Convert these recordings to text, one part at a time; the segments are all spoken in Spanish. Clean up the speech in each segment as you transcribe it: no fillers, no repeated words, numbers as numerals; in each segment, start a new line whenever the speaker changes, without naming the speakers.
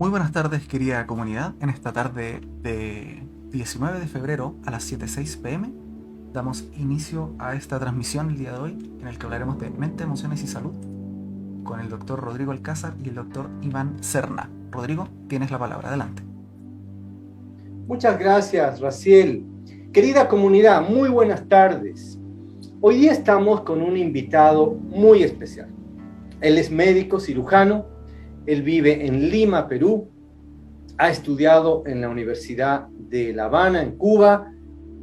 Muy buenas tardes, querida comunidad. En esta tarde de 19 de febrero a las 7:06 pm damos inicio a esta transmisión el día de hoy, en el que hablaremos de mente, emociones y salud con el doctor Rodrigo Alcázar y el doctor Iván Serna. Rodrigo, tienes la palabra. Adelante.
Muchas gracias, Raciel. Querida comunidad, muy buenas tardes. Hoy día estamos con un invitado muy especial. Él es médico cirujano, él vive en Lima, Perú, ha estudiado en la Universidad de La Habana, en Cuba,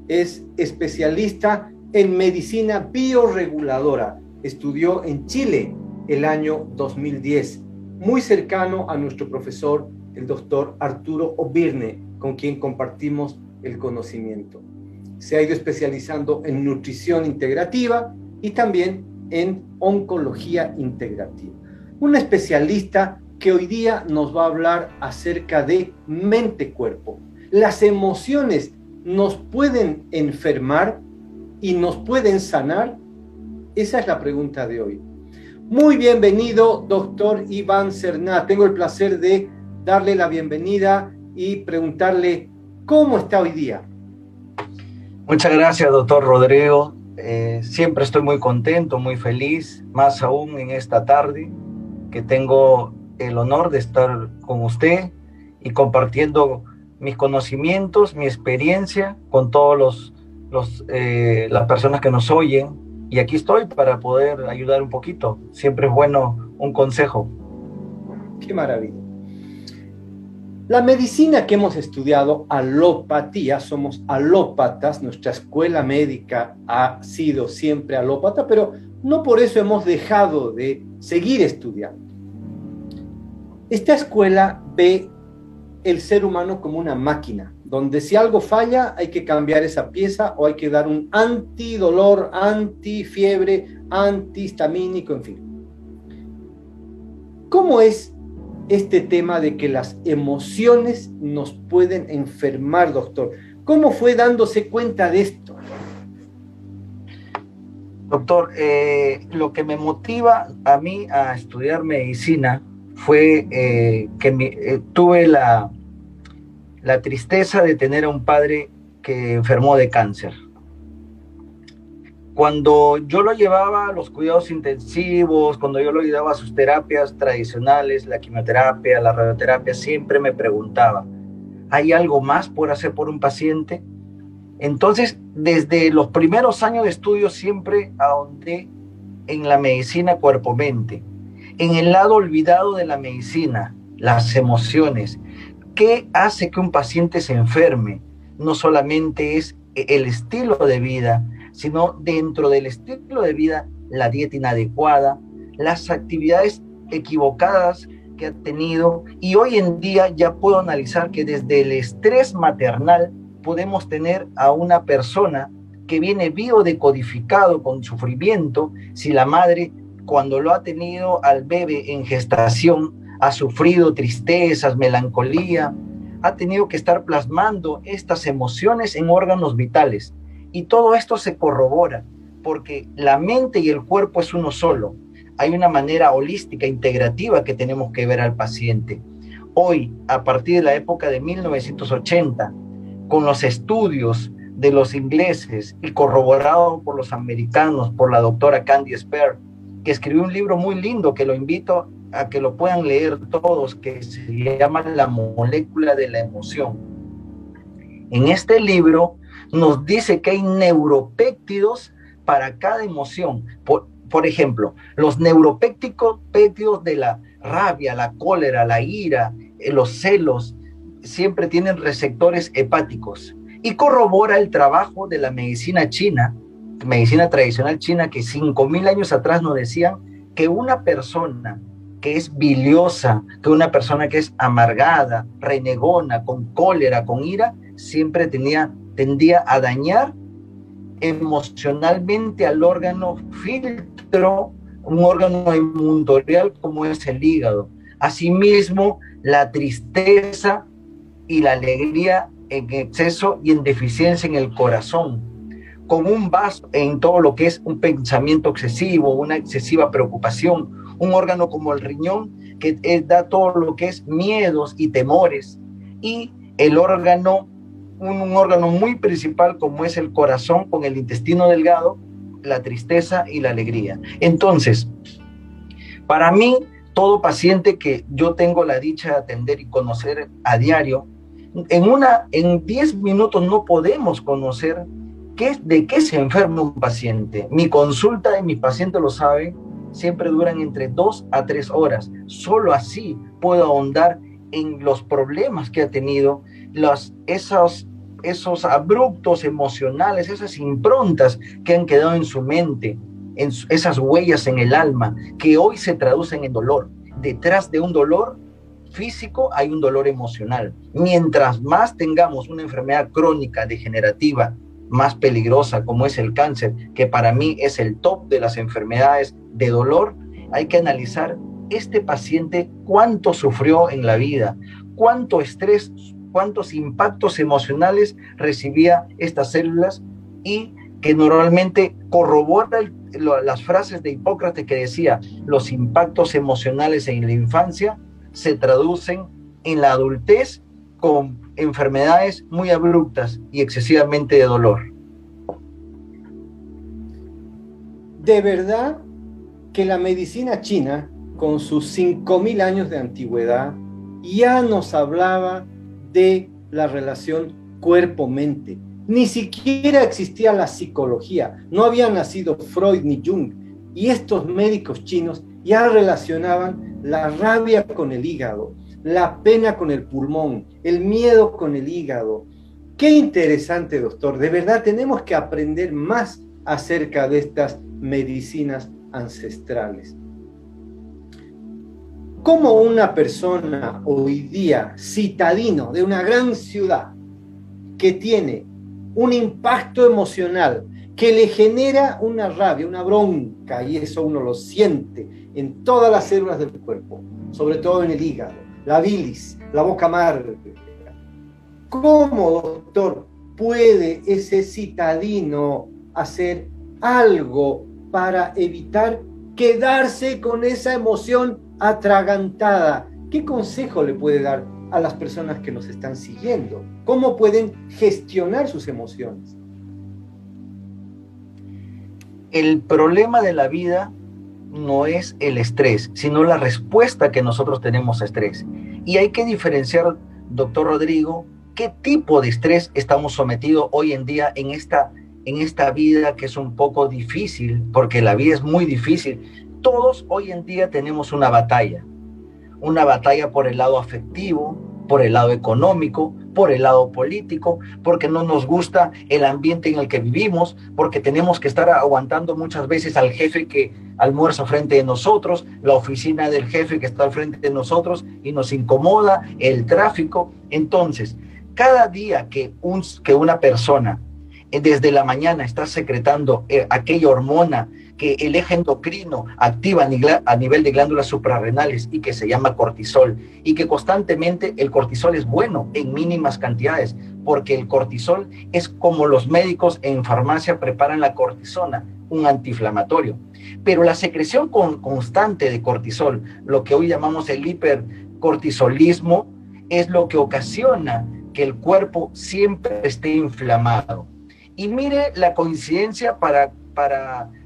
es especialista en medicina bioreguladora, estudió en Chile el año 2010, muy cercano a nuestro profesor, el doctor Arturo Obirne, con quien compartimos el conocimiento. Se ha ido especializando en nutrición integrativa y también en oncología integrativa. Un especialista que hoy día nos va a hablar acerca de mente-cuerpo. ¿Las emociones nos pueden enfermar y nos pueden sanar? Esa es la pregunta de hoy. Muy bienvenido, doctor Iván Serna. Tengo el placer de darle la bienvenida y preguntarle cómo está hoy día.
Muchas gracias, doctor Rodrigo. Siempre estoy muy contento, muy feliz, más aún en esta tarde que tengo el honor de estar con usted y compartiendo mis conocimientos, mi experiencia con todos las personas que nos oyen. Y aquí estoy para poder ayudar un poquito. Siempre es bueno un consejo.
¡Qué maravilla! La medicina que hemos estudiado, alopatía, somos alópatas, nuestra escuela médica ha sido siempre alópata, pero no por eso hemos dejado de seguir estudiando. Esta escuela ve el ser humano como una máquina, donde si algo falla hay que cambiar esa pieza o hay que dar un antidolor, antifiebre, antihistamínico, en fin. ¿Cómo es este tema de que las emociones nos pueden enfermar, doctor? ¿Cómo fue dándose cuenta de esto?
Doctor, lo que me motiva a mí a estudiar medicina fue que tuve la tristeza de tener a un padre que enfermó de cáncer. Cuando yo lo llevaba a los cuidados intensivos, cuando yo lo llevaba a sus terapias tradicionales, la quimioterapia, la radioterapia, siempre me preguntaba, ¿hay algo más por hacer por un paciente? Entonces, desde los primeros años de estudio siempre ahondé en la medicina cuerpo-mente, en el lado olvidado de la medicina, las emociones. ¿Qué hace que un paciente se enferme? No solamente es el estilo de vida, sino dentro del estilo de vida, la dieta inadecuada, las actividades equivocadas que ha tenido. Y hoy en día ya puedo analizar que desde el estrés maternal podemos tener a una persona que viene biodecodificado con sufrimiento, si la madre, cuando lo ha tenido al bebé en gestación, ha sufrido tristezas, melancolía, ha tenido que estar plasmando estas emociones en órganos vitales. Y todo esto se corrobora, porque la mente y el cuerpo es uno solo. Hay una manera holística, integrativa que tenemos que ver al paciente. Hoy, a partir de la época de 1980, con los estudios de los ingleses y corroborado por los americanos, por la doctora Candy Spare, que escribió un libro muy lindo que lo invito a que lo puedan leer todos, que se llama La molécula de la emoción. En este libro nos dice que hay neuropéptidos para cada emoción. Por ejemplo, los neuropéptidos de la rabia, la cólera, la ira, los celos, siempre tienen receptores hepáticos. Y corrobora el trabajo de la medicina china, medicina tradicional china, que 5.000 años atrás nos decían que una persona que es biliosa, que una persona que es amargada, renegona, con cólera, con ira, siempre tendía a dañar emocionalmente al órgano filtro, un órgano inmuntorial como es el hígado. Asimismo, la tristeza y la alegría en exceso y en deficiencia en el corazón, con un vaso en todo lo que es un pensamiento excesivo, una excesiva preocupación, un órgano como el riñón, que da todo lo que es miedos y temores, y el órgano, un órgano muy principal como es el corazón con el intestino delgado, la tristeza y la alegría. Entonces, para mí, todo paciente que yo tengo la dicha de atender y conocer a diario, en 10 minutos no podemos conocer de qué se enferma un paciente. Mi consulta y mi paciente lo sabe, siempre duran entre 2 a 3 horas. Solo así puedo ahondar en los problemas que ha tenido, esos abruptos emocionales, esas improntas que han quedado en su mente, esas huellas en el alma, que hoy se traducen en dolor. Detrás de un dolor físico hay un dolor emocional. Mientras más tengamos una enfermedad crónica, degenerativa, más peligrosa como es el cáncer, que para mí es el top de las enfermedades de dolor, hay que analizar este paciente cuánto sufrió en la vida, cuánto estrés, cuántos impactos emocionales recibía estas células, y que normalmente corrobora las frases de Hipócrates que decía: los impactos emocionales en la infancia se traducen en la adultez con enfermedades muy abruptas y excesivamente de dolor.
De verdad que la medicina china, con sus 5000 años de antigüedad, ya nos hablaba de la relación cuerpo-mente. Ni siquiera existía la psicología, no había nacido Freud ni Jung, y estos médicos chinos ya relacionaban la rabia con el hígado, la pena con el pulmón, el miedo con el hígado. Qué interesante, doctor. De verdad tenemos que aprender más acerca de estas medicinas ancestrales. ¿Cómo una persona hoy día, citadino de una gran ciudad, que tiene un impacto emocional, que le genera una rabia, una bronca, y eso uno lo siente en todas las células del cuerpo, sobre todo en el hígado, la bilis, la boca amarga? ¿Cómo, doctor, puede ese citadino hacer algo para evitar quedarse con esa emoción atragantada? ¿Qué consejo le puede dar a las personas que nos están siguiendo? ¿Cómo pueden gestionar sus emociones?
El problema de la vida no es el estrés, sino la respuesta que nosotros tenemos a estrés. Y hay que diferenciar, doctor Rodrigo, qué tipo de estrés estamos sometidos hoy en día en esta vida que es un poco difícil, porque la vida es muy difícil. Todos hoy en día tenemos una batalla por el lado afectivo, por el lado económico, por el lado político, porque no nos gusta el ambiente en el que vivimos, porque tenemos que estar aguantando muchas veces al jefe que almuerza frente de nosotros, la oficina del jefe que está al frente de nosotros y nos incomoda, el tráfico. Entonces, cada día que una persona desde la mañana está secretando aquella hormona que el eje endocrino activa a nivel de glándulas suprarrenales y que se llama cortisol, y que constantemente el cortisol es bueno en mínimas cantidades, porque el cortisol es como los médicos en farmacia preparan la cortisona, un antiinflamatorio. Pero la secreción constante de cortisol, lo que hoy llamamos el hipercortisolismo, es lo que ocasiona que el cuerpo siempre esté inflamado. Y mire la coincidencia para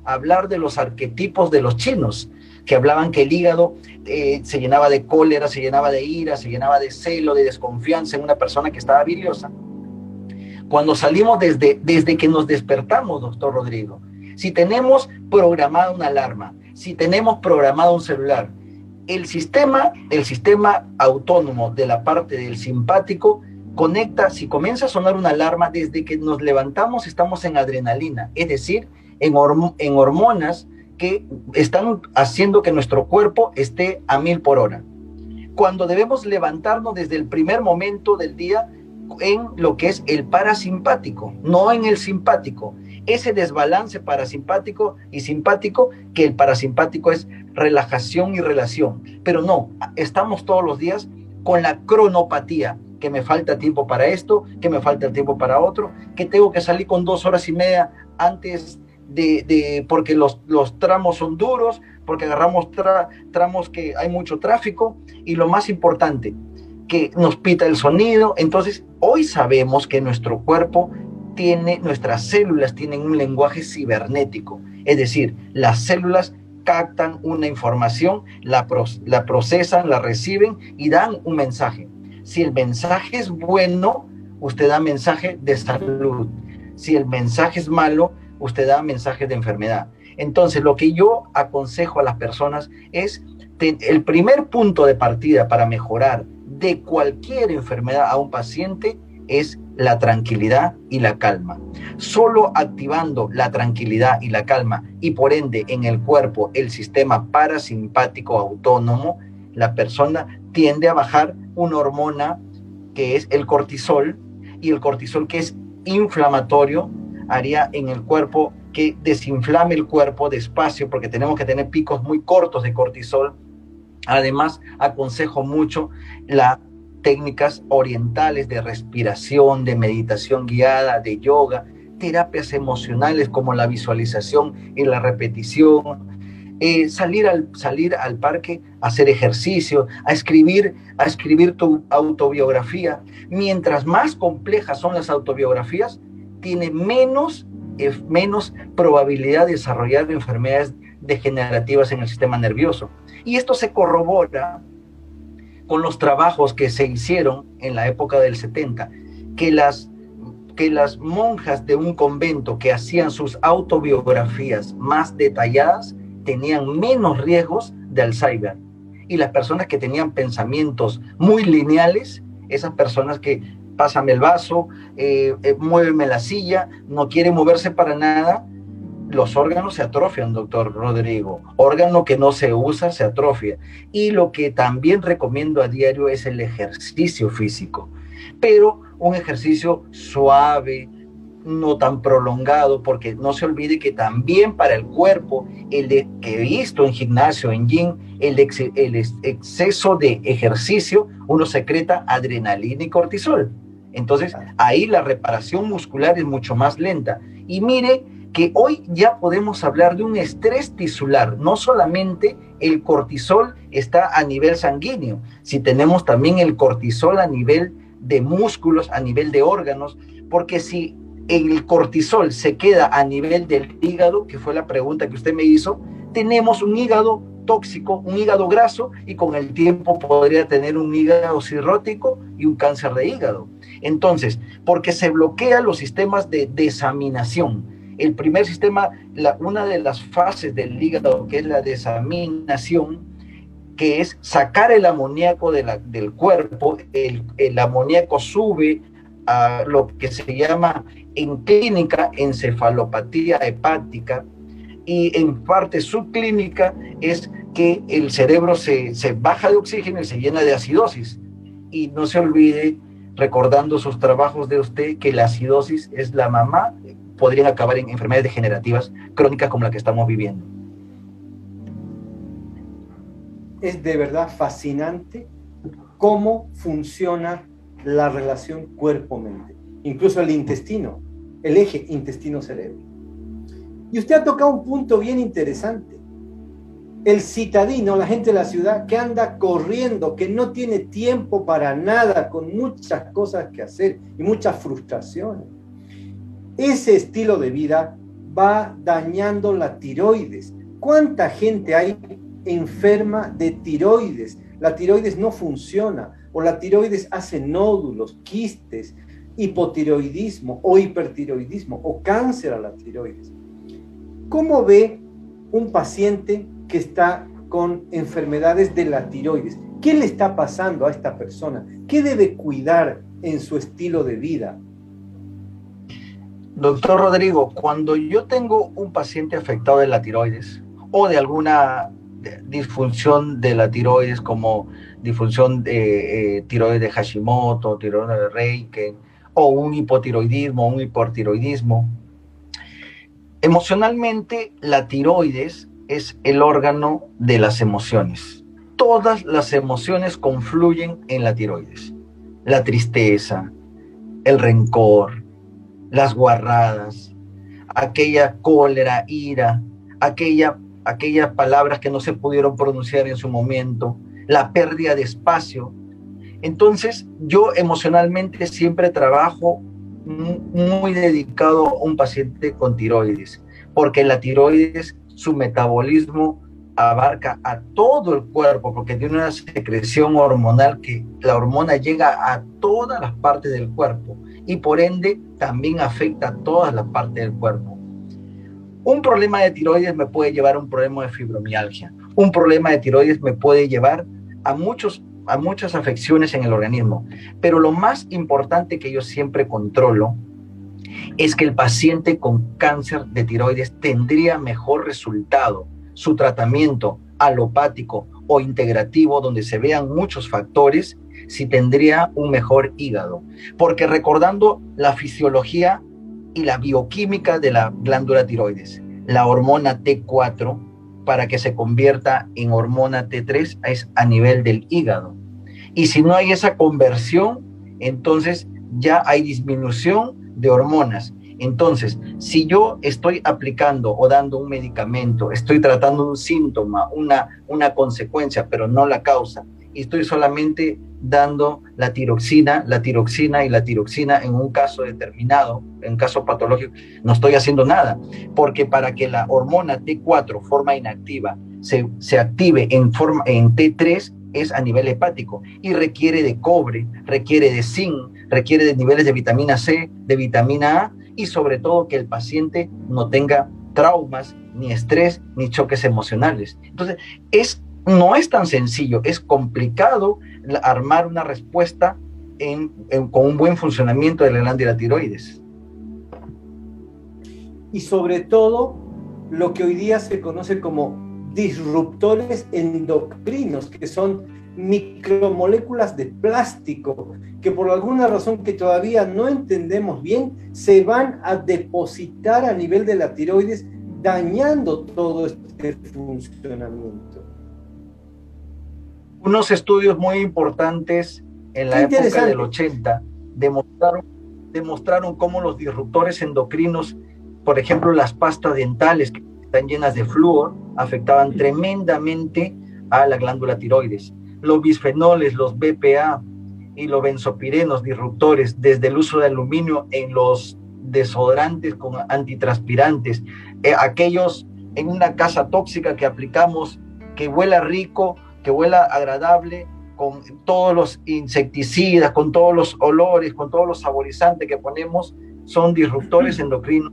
hablar de los arquetipos de los chinos, que hablaban que el hígado se llenaba de cólera, se llenaba de ira, se llenaba de celo, de desconfianza en una persona que estaba biliosa. Cuando salimos desde que nos despertamos, doctor Rodrigo, si tenemos programada una alarma, si tenemos programado un celular, el sistema autónomo de la parte del simpático conecta. Si comienza a sonar una alarma, desde que nos levantamos estamos en adrenalina, es decir, en hormonas que están haciendo que nuestro cuerpo esté a 1000 por hora. Cuando debemos levantarnos desde el primer momento del día en lo que es el parasimpático, no en el simpático. Ese desbalance parasimpático y simpático, que el parasimpático es relajación y relación, pero no, estamos todos los días con la cronopatía, que me falta tiempo para esto, que me falta tiempo para otro, que tengo que salir con 2 horas y media antes porque los tramos son duros, porque agarramos tramos que hay mucho tráfico, y lo más importante, que nos pita el sonido. Entonces, hoy sabemos que nuestro cuerpo nuestras células tienen un lenguaje cibernético, es decir, las células captan una información, la procesan, la reciben y dan un mensaje. Si el mensaje es bueno, usted da mensaje de salud. Si el mensaje es malo, usted da mensaje de enfermedad. Entonces, lo que yo aconsejo a las personas es el primer punto de partida para mejorar de cualquier enfermedad a un paciente es la tranquilidad y la calma. Solo activando la tranquilidad y la calma, y por ende en el cuerpo el sistema parasimpático autónomo, la persona tiende a bajar una hormona que es el cortisol, y el cortisol, que es inflamatorio, haría en el cuerpo que desinflame el cuerpo despacio, porque tenemos que tener picos muy cortos de cortisol. Además, aconsejo mucho las técnicas orientales de respiración, de meditación guiada, de yoga, terapias emocionales como la visualización y la repetición, salir al parque a hacer ejercicio, a escribir tu autobiografía. Mientras más complejas son las autobiografías, tiene menos probabilidad de desarrollar enfermedades degenerativas en el sistema nervioso. Y esto se corrobora con los trabajos que se hicieron en la época del 70, que las monjas de un convento que hacían sus autobiografías más detalladas tenían menos riesgos de Alzheimer. Y las personas que tenían pensamientos muy lineales, esas personas que pásame el vaso, muéveme la silla, no quiere moverse para nada, los órganos se atrofian, doctor Rodrigo. Órgano que no se usa se atrofia. Y lo que también recomiendo a diario es el ejercicio físico, pero un ejercicio suave, no tan prolongado, porque no se olvide que también para el cuerpo, que he visto en gimnasio, en gym, el exceso de ejercicio, uno secreta adrenalina y cortisol. Entonces, ahí la reparación muscular es mucho más lenta. Y mire que hoy ya podemos hablar de un estrés tisular. No solamente el cortisol está a nivel sanguíneo, si tenemos también el cortisol a nivel de músculos, a nivel de órganos, porque si el cortisol se queda a nivel del hígado, que fue la pregunta que usted me hizo, tenemos un hígado tóxico, un hígado graso, y con el tiempo podría tener un hígado cirrótico y un cáncer de hígado. Entonces, porque se bloquean los sistemas de desaminación. El primer sistema, una de las fases del hígado, que es la desaminación, que es sacar el amoníaco del cuerpo. El amoníaco sube a lo que se llama en clínica encefalopatía hepática, y en parte subclínica es que el cerebro se baja de oxígeno y se llena de acidosis. Y no se olvide, recordando sus trabajos de usted, que la acidosis es la mamá, podrían acabar en enfermedades degenerativas crónicas como la que estamos viviendo.
Es de verdad fascinante cómo funciona la relación cuerpo-mente, incluso el intestino, el eje intestino-cerebro. Y usted ha tocado un punto bien interesante. El citadino, la gente de la ciudad que anda corriendo, que no tiene tiempo para nada, con muchas cosas que hacer y muchas frustraciones. Ese estilo de vida va dañando la tiroides. ¿Cuánta gente hay enferma de tiroides? La tiroides no funciona, o la tiroides hace nódulos, quistes, hipotiroidismo o hipertiroidismo o cáncer a la tiroides. ¿Cómo ve un paciente que está con enfermedades de la tiroides? ¿Qué le está pasando a esta persona? ¿Qué debe cuidar en su estilo de vida?
Doctor Rodrigo, cuando yo tengo un paciente afectado de la tiroides o de alguna disfunción de la tiroides, como disfunción de tiroides de Hashimoto, tiroides de Reiken, o un hipotiroidismo, un hipertiroidismo, emocionalmente la tiroides es el órgano de las emociones. Todas las emociones confluyen en la tiroides. La tristeza, el rencor, las guarradas, aquella cólera, ira, aquella aquellas palabras que no se pudieron pronunciar en su momento, la pérdida de espacio. Entonces, yo emocionalmente siempre trabajo muy dedicado a un paciente con tiroides, porque la tiroides, su metabolismo abarca a todo el cuerpo, porque tiene una secreción hormonal que la hormona llega a todas las partes del cuerpo y por ende también afecta a todas las partes del cuerpo. Un problema de tiroides me puede llevar a un problema de fibromialgia. Un problema de tiroides me puede llevar a muchas afecciones en el organismo. Pero lo más importante que yo siempre controlo es que el paciente con cáncer de tiroides tendría mejor resultado. Su tratamiento alopático o integrativo, donde se vean muchos factores, si tendría un mejor hígado. Porque recordando la fisiología y la bioquímica de la glándula tiroides, la hormona T4, para que se convierta en hormona T3, es a nivel del hígado. Y si no hay esa conversión, entonces ya hay disminución de hormonas. Entonces, si yo estoy aplicando o dando un medicamento, estoy tratando un síntoma, una consecuencia, pero no la causa, y estoy solamente dando la tiroxina en un caso determinado, en un caso patológico, no estoy haciendo nada, porque para que la hormona T4, forma inactiva, se active en T3, es a nivel hepático y requiere de cobre, requiere de zinc, requiere de niveles de vitamina C, de vitamina A y sobre todo que el paciente no tenga traumas, ni estrés, ni choques emocionales. Entonces, no es tan sencillo, es complicado armar una respuesta con un buen funcionamiento de la glándula tiroides.
Y sobre todo, lo que hoy día se conoce como disruptores endocrinos, que son micromoléculas de plástico, que por alguna razón que todavía no entendemos bien, se van a depositar a nivel de la tiroides, dañando todo este funcionamiento.
Unos estudios muy importantes en la época del 80 demostraron cómo los disruptores endocrinos, por ejemplo, las pastas dentales que están llenas de flúor, afectaban tremendamente a la glándula tiroides. Los bisfenoles, los BPA y los benzopirenos disruptores, desde el uso de aluminio en los desodorantes con antitranspirantes, aquellos en una casa tóxica que aplicamos, que huela rico, que huela agradable, con todos los insecticidas, con todos los olores, con todos los saborizantes que ponemos, son disruptores endocrinos.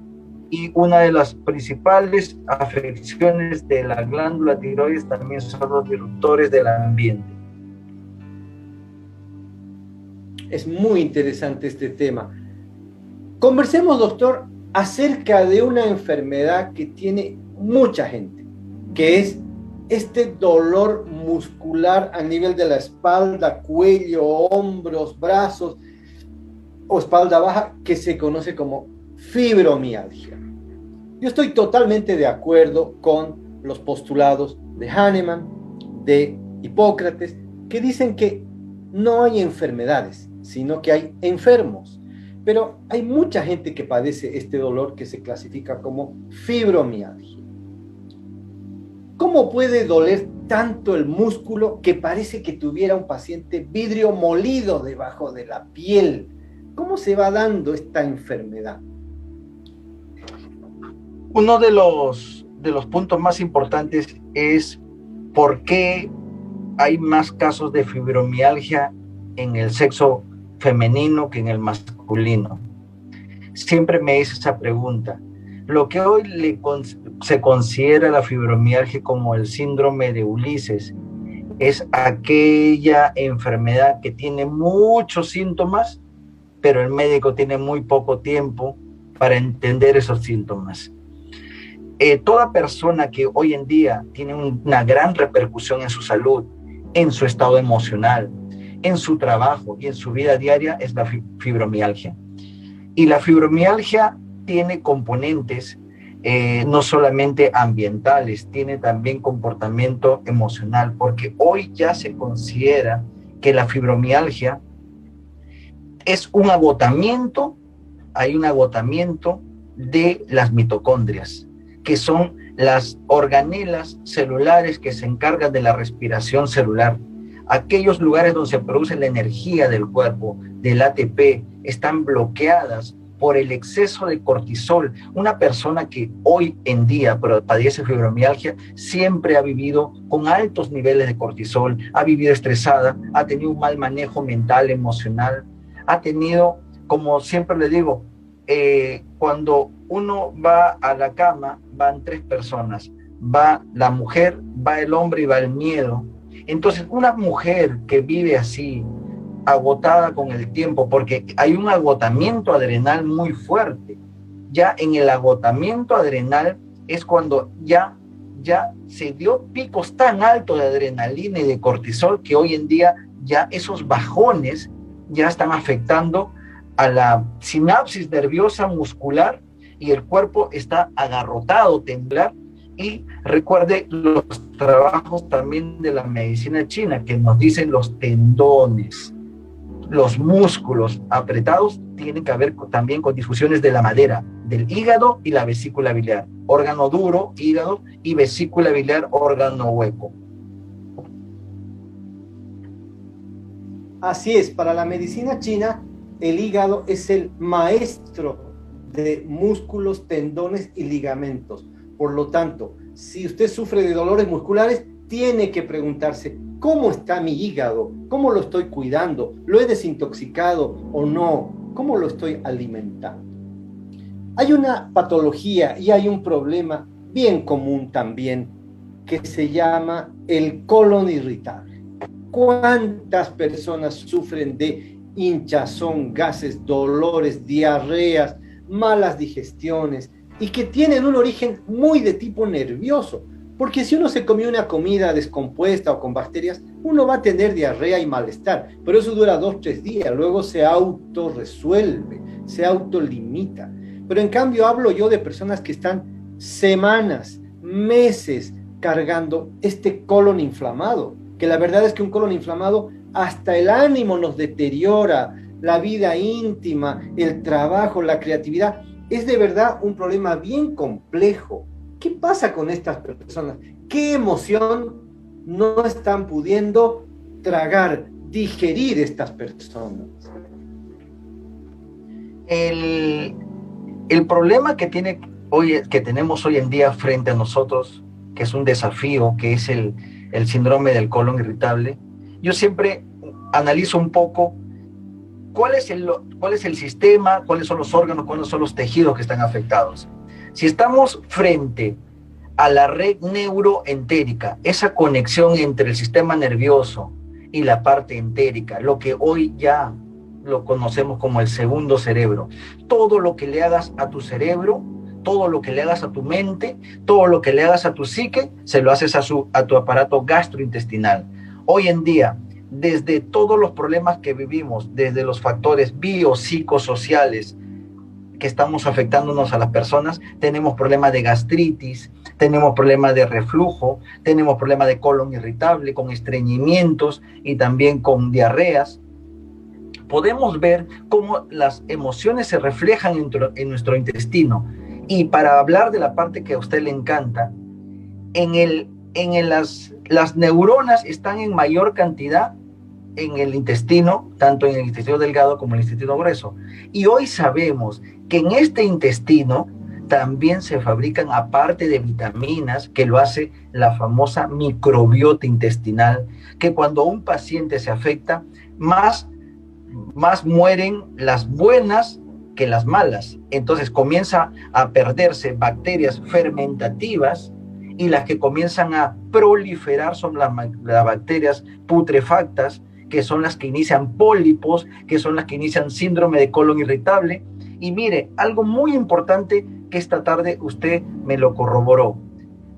Y una de las principales afecciones de la glándula tiroides también son los disruptores del ambiente.
Es muy interesante este tema. Conversemos, doctor, acerca de una enfermedad que tiene mucha gente, que es este dolor muscular a nivel de la espalda, cuello, hombros, brazos o espalda baja, que se conoce como fibromialgia. Yo estoy totalmente de acuerdo con los postulados de Hahnemann, de Hipócrates, que dicen que no hay enfermedades, sino que hay enfermos. Pero hay mucha gente que padece este dolor que se clasifica como fibromialgia. ¿Cómo puede doler tanto el músculo que parece que tuviera un paciente vidrio molido debajo de la piel? ¿Cómo se va dando esta enfermedad?
Uno de los puntos más importantes es por qué hay más casos de fibromialgia en el sexo femenino que en el masculino. Siempre me hice esa pregunta. Lo que hoy se considera la fibromialgia como el síndrome de Ulises es aquella enfermedad que tiene muchos síntomas, pero el médico tiene muy poco tiempo para entender esos síntomas. Toda persona que hoy en día tiene una gran repercusión en su salud, en su estado emocional, en su trabajo y en su vida diaria es la fibromialgia. Y la fibromialgia tiene componentes no solamente ambientales, tiene también comportamiento emocional, porque hoy ya se considera que la fibromialgia es un agotamiento, hay un agotamiento de las mitocondrias, que son las organelas celulares que se encargan de la respiración celular. Aquellos lugares donde se produce la energía del cuerpo, del ATP, están bloqueadas por el exceso de cortisol. Una persona que hoy en día padece fibromialgia siempre ha vivido con altos niveles de cortisol, ha vivido estresada, ha tenido un mal manejo mental, emocional, ha tenido, como siempre le digo, cuando uno va a la cama, van 3 personas, va la mujer, va el hombre y va el miedo. Entonces, una mujer que vive así, agotada con el tiempo, porque hay un agotamiento adrenal muy fuerte. Ya en el agotamiento adrenal es cuando ya se dio picos tan altos de adrenalina y de cortisol que hoy en día ya esos bajones ya están afectando a la sinapsis nerviosa muscular y el cuerpo está agarrotado, temblar. Y recuerde los trabajos también de la medicina china que nos dicen los tendones, los músculos apretados tienen que ver también con disfunciones de la madera, del hígado y la vesícula biliar. Órgano duro, hígado, y vesícula biliar, órgano hueco.
Así es, para la medicina china, el hígado es el maestro de músculos, tendones y ligamentos. Por lo tanto, si usted sufre de dolores musculares, tiene que preguntarse, ¿cómo está mi hígado? ¿Cómo lo estoy cuidando? ¿Lo he desintoxicado o no? ¿Cómo lo estoy alimentando? Hay una patología y hay un problema bien común también que se llama el colon irritable. ¿Cuántas personas sufren de hinchazón, gases, dolores, diarreas, malas digestiones y que tienen un origen muy de tipo nervioso? Porque si uno se comió una comida descompuesta o con bacterias, uno va a tener diarrea y malestar, pero eso dura 2-3 días, luego se autorresuelve, se autolimita. Pero en cambio hablo yo de personas que están semanas, meses cargando este colon inflamado, que la verdad es que un colon inflamado hasta el ánimo nos deteriora, la vida íntima, el trabajo, la creatividad. Es de verdad un problema bien complejo. ¿Qué pasa con estas personas? ¿Qué emoción no están pudiendo tragar, digerir estas personas?
El problema que tenemos hoy en día frente a nosotros, que es un desafío, que es el síndrome del colon irritable, yo siempre analizo un poco cuál es el sistema, cuáles son los órganos, cuáles son los tejidos que están afectados. Si estamos frente a la red neuroentérica, esa conexión entre el sistema nervioso y la parte entérica, lo que hoy ya lo conocemos como el segundo cerebro, todo lo que le hagas a tu cerebro, todo lo que le hagas a tu mente, todo lo que le hagas a tu psique, se lo haces a tu aparato gastrointestinal. Hoy en día, desde todos los problemas que vivimos, desde los factores biopsicosociales que estamos afectándonos a las personas, tenemos problemas de gastritis, tenemos problemas de reflujo, tenemos problemas de colon irritable, con estreñimientos y también con diarreas. Podemos ver cómo las emociones se reflejan en nuestro intestino. Y para hablar de la parte que a usted le encanta, las neuronas están en mayor cantidad en el intestino, tanto en el intestino delgado como en el intestino grueso. Y hoy sabemos que en este intestino también se fabrican, aparte de vitaminas, que lo hace la famosa microbiota intestinal, que cuando un paciente se afecta, más mueren las buenas que las malas. Entonces comienza a perderse bacterias fermentativas y las que comienzan a proliferar son las bacterias putrefactas, que son las que inician pólipos, que son las que inician síndrome de colon irritable. Y mire, algo muy importante que esta tarde usted me lo corroboró.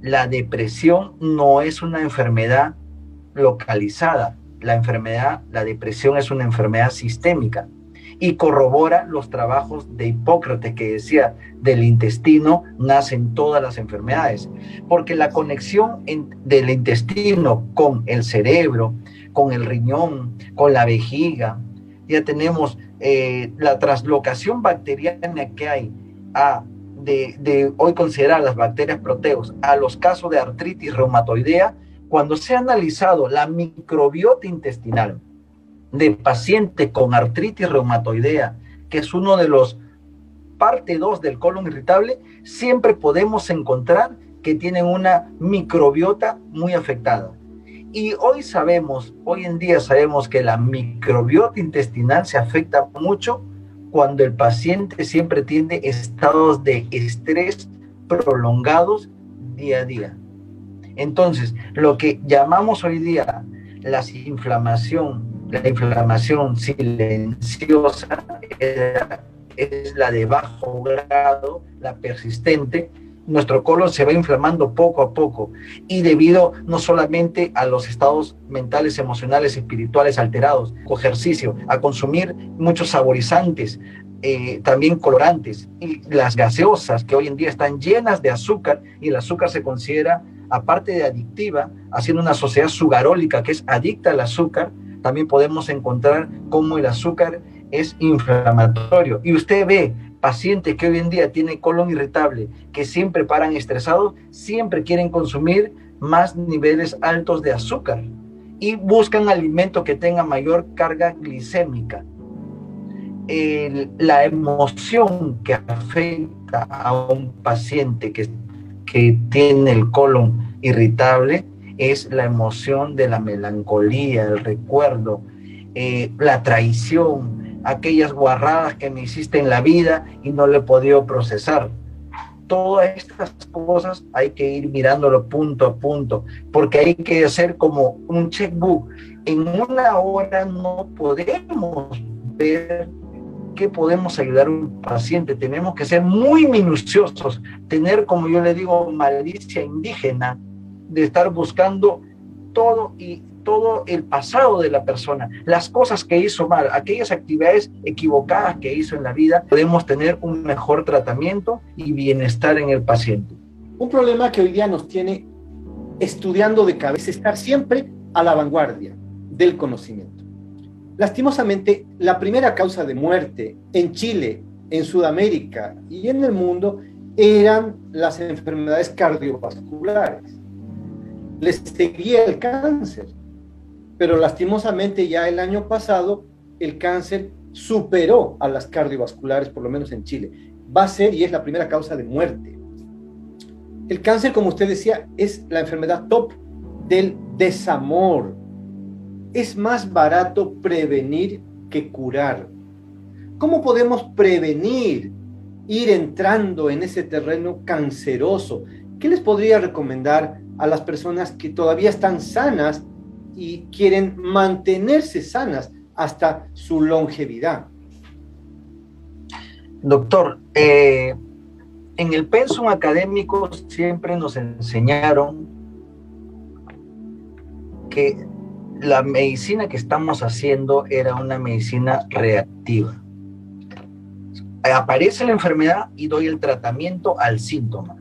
La depresión no es una enfermedad localizada. La depresión es una enfermedad sistémica y corrobora los trabajos de Hipócrates que decía, del intestino nacen todas las enfermedades, porque la conexión del intestino con el cerebro, con el riñón, con la vejiga, ya tenemos la translocación bacteriana que hay a de hoy considerar las bacterias proteus a los casos de artritis reumatoidea, cuando se ha analizado la microbiota intestinal de pacientes con artritis reumatoidea, que es uno de los parte 2 del colon irritable, siempre podemos encontrar que tienen una microbiota muy afectada. Y hoy en día sabemos que la microbiota intestinal se afecta mucho cuando el paciente siempre tiene estados de estrés prolongados día a día. Entonces, lo que llamamos hoy día la inflamación silenciosa es la de bajo grado, la persistente. Nuestro colon se va inflamando poco a poco y debido no solamente a los estados mentales, emocionales, espirituales alterados, ejercicio, a consumir muchos saborizantes, también colorantes y las gaseosas que hoy en día están llenas de azúcar, y el azúcar se considera, aparte de adictiva, haciendo una sociedad sugarólica que es adicta al azúcar, también podemos encontrar cómo el azúcar es inflamatorio. Y usted ve pacientes que hoy en día tienen colon irritable, que siempre paran estresados, siempre quieren consumir más niveles altos de azúcar y buscan alimentos que tengan mayor carga glicémica. La emoción que afecta a un paciente que tiene el colon irritable es la emoción de la melancolía, el recuerdo, la traición, aquellas guarradas que me hiciste en la vida y no lo he podido procesar. Todas estas cosas hay que ir mirándolo punto a punto, porque hay que hacer como un checkbook. En una hora no podemos ver qué podemos ayudar a un paciente. Tenemos que ser muy minuciosos, tener, como yo le digo, malicia indígena, de estar buscando todo el pasado de la persona, las cosas que hizo mal, aquellas actividades equivocadas que hizo en la vida. Podemos tener un mejor tratamiento y bienestar en el paciente.
Un problema que hoy día nos tiene estudiando de cabeza, estar siempre a la vanguardia del conocimiento. Lastimosamente, la primera causa de muerte en Chile, en Sudamérica y en el mundo eran las enfermedades cardiovasculares. Les seguía el cáncer, pero lastimosamente ya el año pasado el cáncer superó a las cardiovasculares, por lo menos en Chile. Va a ser y es la primera causa de muerte. El cáncer, como usted decía, es la enfermedad top del desamor. Es más barato prevenir que curar. ¿Cómo podemos prevenir ir entrando en ese terreno canceroso? ¿Qué les podría recomendar a las personas que todavía están sanas y quieren mantenerse sanas hasta su longevidad?
Doctor, en el pensum académico siempre nos enseñaron que la medicina que estamos haciendo era una medicina reactiva. Aparece la enfermedad y doy el tratamiento al síntoma.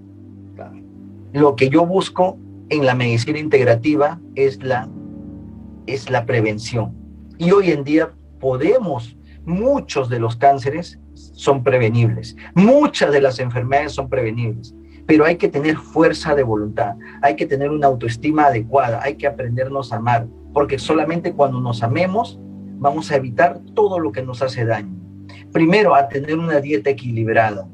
Lo que yo busco en la medicina integrativa es la prevención. Y hoy en día muchos de los cánceres son prevenibles, muchas de las enfermedades son prevenibles, pero hay que tener fuerza de voluntad, hay que tener una autoestima adecuada, hay que aprendernos a amar, porque solamente cuando nos amemos vamos a evitar todo lo que nos hace daño. Primero, a tener una dieta equilibrada,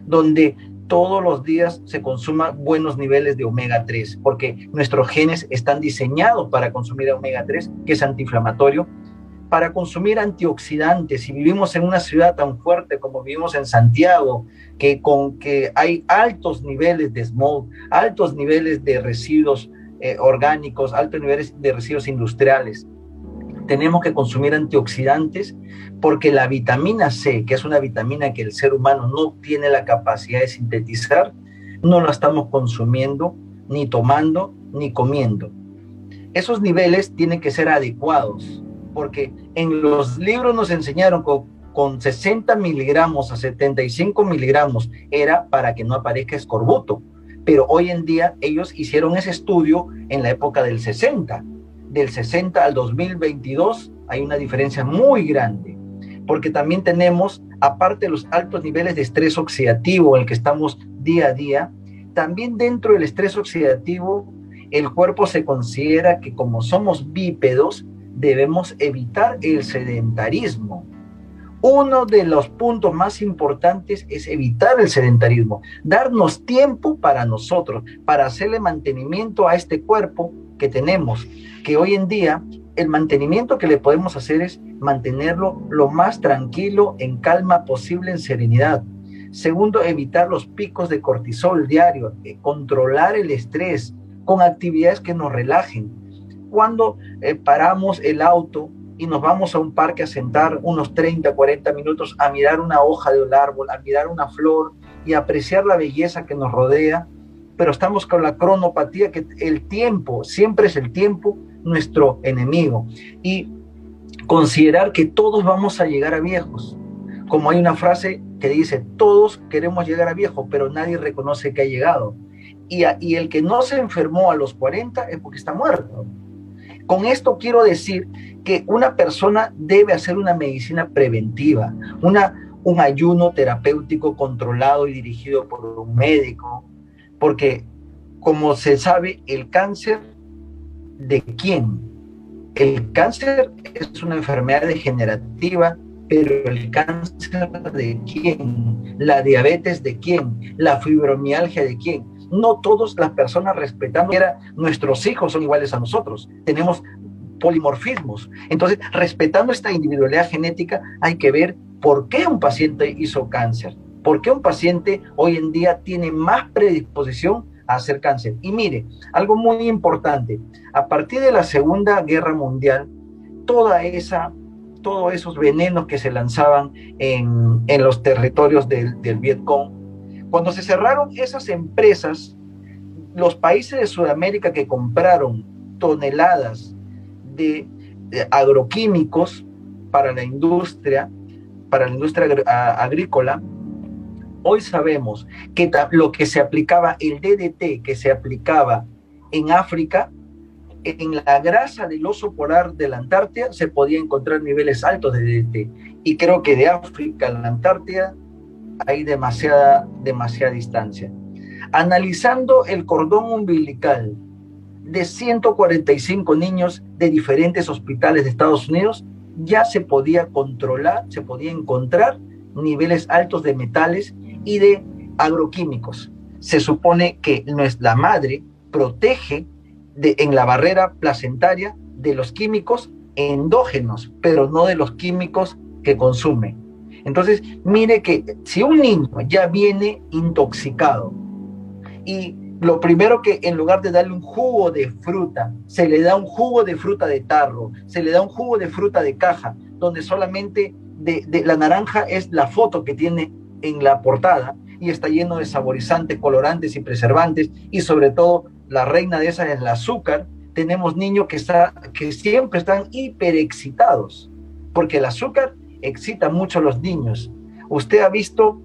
donde todos los días se consuman buenos niveles de omega 3, porque nuestros genes están diseñados para consumir omega 3, que es antiinflamatorio, para consumir antioxidantes. Si vivimos en una ciudad tan fuerte como vivimos en Santiago, que hay altos niveles de smog, altos niveles de residuos orgánicos, altos niveles de residuos industriales, tenemos que consumir antioxidantes, porque la vitamina C, que es una vitamina que el ser humano no tiene la capacidad de sintetizar, no la estamos consumiendo, ni tomando, ni comiendo. Esos niveles tienen que ser adecuados, porque en los libros nos enseñaron con 60 miligramos a 75 miligramos era para que no aparezca escorbuto, pero hoy en día ellos hicieron ese estudio en la época del 60 al 2022 hay una diferencia muy grande. porque también tenemos, aparte de los altos niveles de estrés oxidativo en el que estamos día a día, también dentro del estrés oxidativo, el cuerpo se considera que como somos bípedos, debemos evitar el sedentarismo. Uno de los puntos más importantes es evitar el sedentarismo, darnos tiempo para nosotros, para hacerle mantenimiento a este cuerpo que tenemos, que hoy en día el mantenimiento que le podemos hacer es mantenerlo lo más tranquilo, en calma posible, en serenidad. Segundo, evitar los picos de cortisol diario, controlar el estrés con actividades que nos relajen. Cuando paramos el auto y nos vamos a un parque a sentar unos 30, 40 minutos a mirar una hoja de un árbol, a mirar una flor y a apreciar la belleza que nos rodea, pero estamos con la cronopatía, que el tiempo, siempre es el tiempo nuestro enemigo, y considerar que todos vamos a llegar a viejos. Como hay una frase que dice, todos queremos llegar a viejo, pero nadie reconoce que ha llegado. Y el que no se enfermó a los 40 es porque está muerto. Con esto quiero decir que una persona debe hacer una medicina preventiva, un ayuno terapéutico controlado y dirigido por un médico, porque como se sabe, el cáncer, ¿de quién? El cáncer es una enfermedad degenerativa, pero el cáncer ¿de quién? La diabetes ¿de quién? La fibromialgia ¿de quién? No todas las personas, respetando que nuestros hijos son iguales a nosotros, tenemos polimorfismos. Entonces, respetando esta individualidad genética, hay que ver por qué un paciente hizo cáncer, por qué un paciente hoy en día tiene más predisposición a hacer cáncer. Y mire, algo muy importante, a partir de la Segunda Guerra Mundial, todos esos venenos que se lanzaban en los territorios del Vietcong, cuando se cerraron esas empresas, los países de Sudamérica que compraron toneladas de agroquímicos para la industria agrícola, hoy sabemos que lo que se aplicaba, el DDT que se aplicaba en África, en la grasa del oso polar de la Antártida se podía encontrar niveles altos de DDT. Y creo que de África a la Antártida hay demasiada distancia. Analizando el cordón umbilical de 145 niños de diferentes hospitales de Estados Unidos, ya se podía controlar, se podía encontrar niveles altos de metales y de agroquímicos. Se supone que la madre protege en la barrera placentaria de los químicos endógenos, pero no de los químicos que consume. Entonces, mire que si un niño ya viene intoxicado y lo primero que en lugar de darle un jugo de fruta, se le da un jugo de fruta de tarro, se le da un jugo de fruta de caja, donde solamente de la naranja es la foto que tiene en la portada y está lleno de saborizantes, colorantes y preservantes, y sobre todo la reina de esas es el azúcar. Tenemos niños que siempre están hiperexcitados, porque el azúcar excita mucho a los niños. Usted ha visto,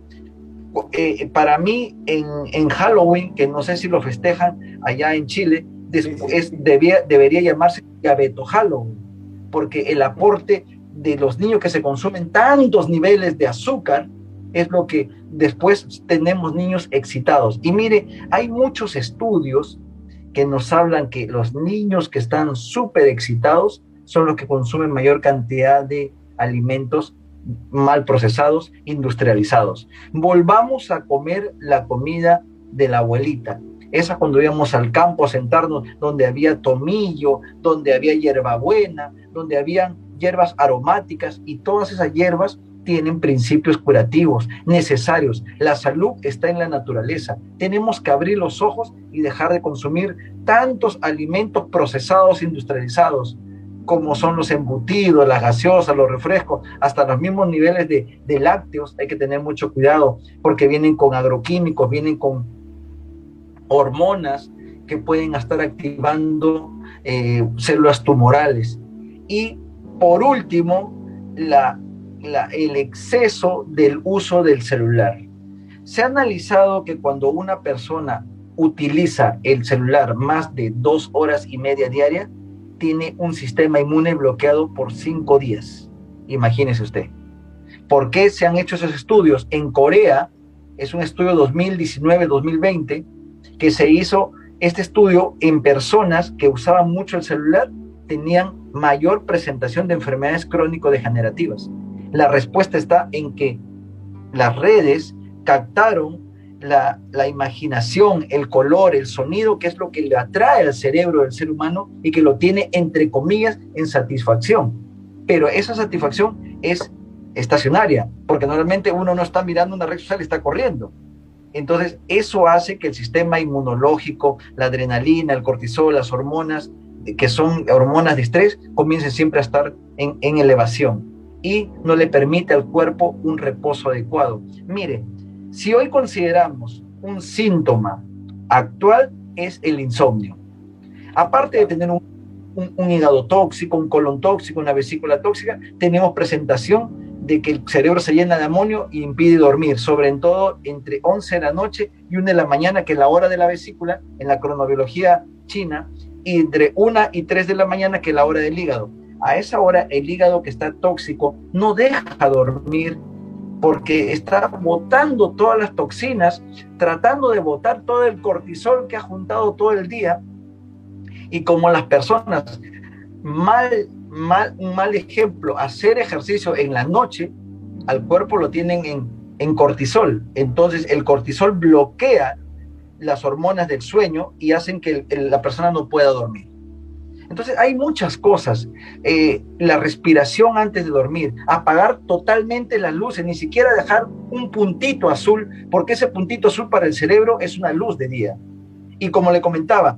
para mí en Halloween, que no sé si lo festejan allá en Chile, debería llamarse Diabeto Halloween, porque el aporte de los niños que se consumen tantos niveles de azúcar es lo que después tenemos niños excitados. Y mire, hay muchos estudios que nos hablan que los niños que están súper excitados son los que consumen mayor cantidad de alimentos mal procesados, industrializados. Volvamos a comer la comida de la abuelita. Esa cuando íbamos al campo a sentarnos, donde había tomillo, donde había hierbabuena, donde habían hierbas aromáticas, y todas esas hierbas tienen principios curativos necesarios. La salud está en la naturaleza. Tenemos que abrir los ojos y dejar de consumir tantos alimentos procesados, industrializados, como son los embutidos, las gaseosas, los refrescos, hasta los mismos niveles de lácteos. Hay que tener mucho cuidado porque vienen con agroquímicos, vienen con hormonas que pueden estar activando células tumorales. Y por último, el exceso del uso del celular. Se ha analizado que cuando una persona utiliza el celular más de 2 horas y media diarias, tiene un sistema inmune bloqueado por 5 días. Imagínese usted. ¿Por qué se han hecho esos estudios? En Corea, es un estudio 2019-2020, que se hizo este estudio en personas que usaban mucho el celular, tenían mayor presentación de enfermedades crónico-degenerativas. La respuesta está en que las redes captaron la imaginación, el color, el sonido, que es lo que le atrae al cerebro del ser humano y que lo tiene, entre comillas, en satisfacción. Pero esa satisfacción es estacionaria, porque normalmente uno no está mirando una red social, está corriendo. Entonces, eso hace que el sistema inmunológico, la adrenalina, el cortisol, las hormonas, que son hormonas de estrés, comiencen siempre a estar en elevación y no le permite al cuerpo un reposo adecuado. Mire, si hoy consideramos un síntoma actual es el insomnio, aparte de tener un hígado tóxico, un colon tóxico, una vesícula tóxica, tenemos presentación de que el cerebro se llena de amonio y impide dormir, sobre todo entre 11 de la noche y 1 de la mañana, que es la hora de la vesícula en la cronobiología china, y entre 1 y 3 de la mañana, que es la hora del hígado. A esa hora el hígado, que está tóxico, no deja dormir porque está botando todas las toxinas, tratando de botar todo el cortisol que ha juntado todo el día. Y como las personas, un mal ejemplo, hacer ejercicio en la noche, al cuerpo lo tienen en cortisol. Entonces el cortisol bloquea las hormonas del sueño y hacen que la persona no pueda dormir. Entonces hay muchas cosas, la respiración antes de dormir, apagar totalmente las luces, ni siquiera dejar un puntito azul, porque ese puntito azul para el cerebro es una luz de día. Y como le comentaba,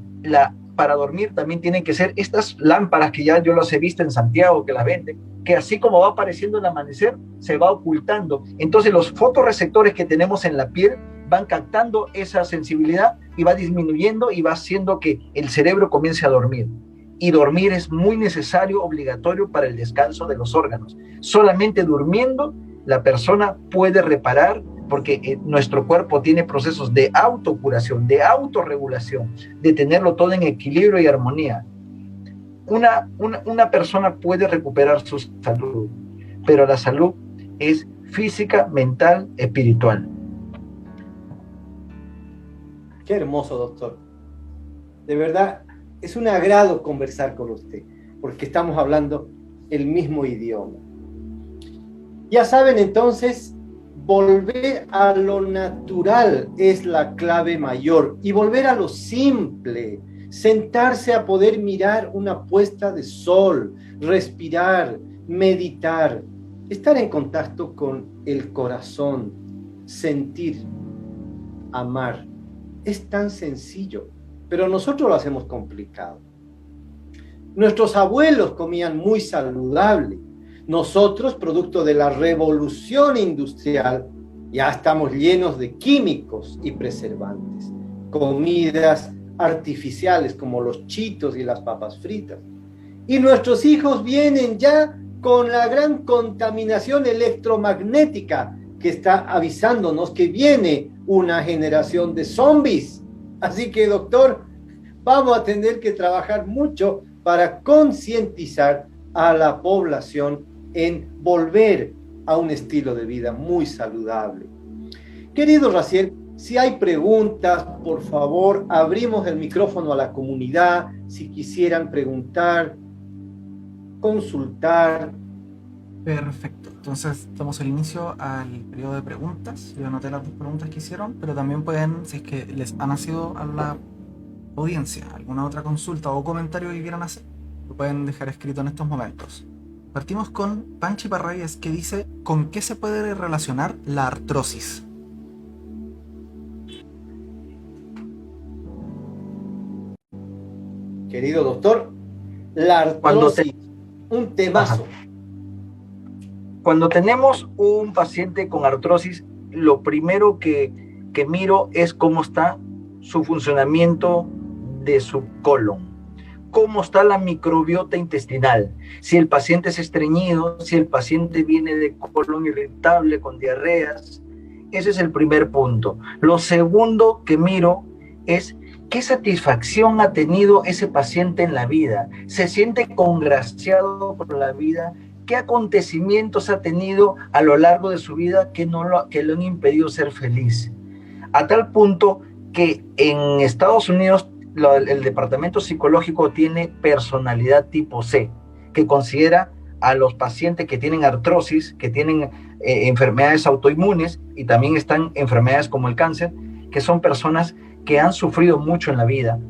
para dormir también tienen que ser estas lámparas que ya yo las he visto en Santiago, que las venden, que así como va apareciendo el amanecer, se va ocultando. Entonces los fotorreceptores que tenemos en la piel van captando esa sensibilidad y va disminuyendo y va haciendo que el cerebro comience a dormir. Y dormir es muy necesario, obligatorio para el descanso de los órganos. Solamente durmiendo la persona puede reparar, porque nuestro cuerpo tiene procesos de autocuración, de autorregulación, de tenerlo todo en equilibrio y armonía. Una persona puede recuperar su salud, pero la salud es física, mental, espiritual.
Qué hermoso, doctor. De verdad, es un agrado conversar con usted, porque estamos hablando el mismo idioma. Ya saben, entonces, volver a lo natural es la clave mayor, y volver a lo simple, sentarse a poder mirar una puesta de sol, respirar, meditar, estar en contacto con el corazón, sentir, amar. Es tan sencillo, pero nosotros lo hacemos complicado. Nuestros abuelos comían muy saludable. Nosotros, producto de la revolución industrial, ya estamos llenos de químicos y preservantes, comidas artificiales como los chitos y las papas fritas. Y nuestros hijos vienen ya con la gran contaminación electromagnética que está avisándonos que viene una generación de zombies. Así que, doctor, vamos a tener que trabajar mucho para concientizar a la población en volver a un estilo de vida muy saludable. Querido Raciel, si hay preguntas, por favor, abrimos el micrófono a la comunidad, si quisieran preguntar, consultar.
Perfecto. Entonces, damos el inicio al periodo de preguntas. Yo anoté las 2 preguntas que hicieron, pero también pueden, si es que les ha nacido a la audiencia alguna otra consulta o comentario que quieran hacer, lo pueden dejar escrito en estos momentos. Partimos con Panchi Parragués, que dice: ¿con qué se puede relacionar la artrosis?
Querido doctor, la artrosis, un temazo.
Ajá. Cuando tenemos un paciente con artrosis, lo primero que miro es cómo está su funcionamiento de su colon, cómo está la microbiota intestinal, si el paciente es estreñido, si el paciente viene de colon irritable con diarreas. Ese es el primer punto. Lo segundo que miro es qué satisfacción ha tenido ese paciente en la vida. ¿Se siente congraciado por la vida? qué acontecimientos ha tenido a lo largo de su vida que le han impedido ser feliz. A tal punto que en Estados Unidos el departamento psicológico tiene personalidad tipo C, que considera a los pacientes que tienen artrosis, que tienen enfermedades autoinmunes y también están enfermedades como el cáncer, que son personas que han sufrido mucho en la vida,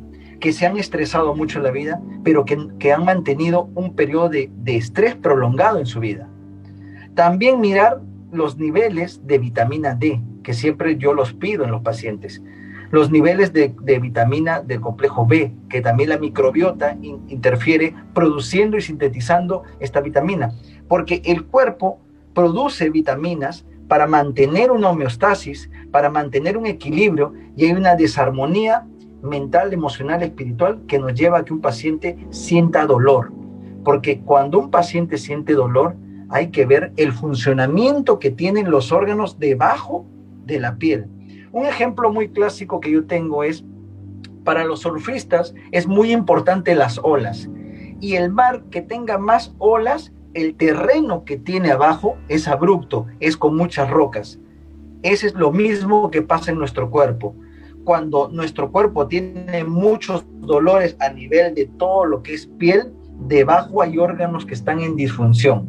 que se han estresado mucho en la vida, pero que han mantenido un periodo de estrés prolongado en su vida. También mirar los niveles de vitamina D, que siempre yo los pido en los pacientes. Los niveles de vitamina del complejo B, que también la microbiota interfiere produciendo y sintetizando esta vitamina, porque el cuerpo produce vitaminas para mantener una homeostasis, para mantener un equilibrio, y hay una desarmonía mental, emocional, espiritual que nos lleva a que un paciente sienta dolor, porque cuando un paciente siente dolor hay que ver el funcionamiento que tienen los órganos debajo de la piel. Un ejemplo muy clásico que yo tengo es, para los surfistas es muy importante las olas, y el mar que tenga más olas, el terreno que tiene abajo es abrupto, es con muchas rocas. Ese es lo mismo que pasa en nuestro cuerpo. Cuando nuestro cuerpo tiene muchos dolores a nivel de todo lo que es piel, debajo hay órganos que están en disfunción.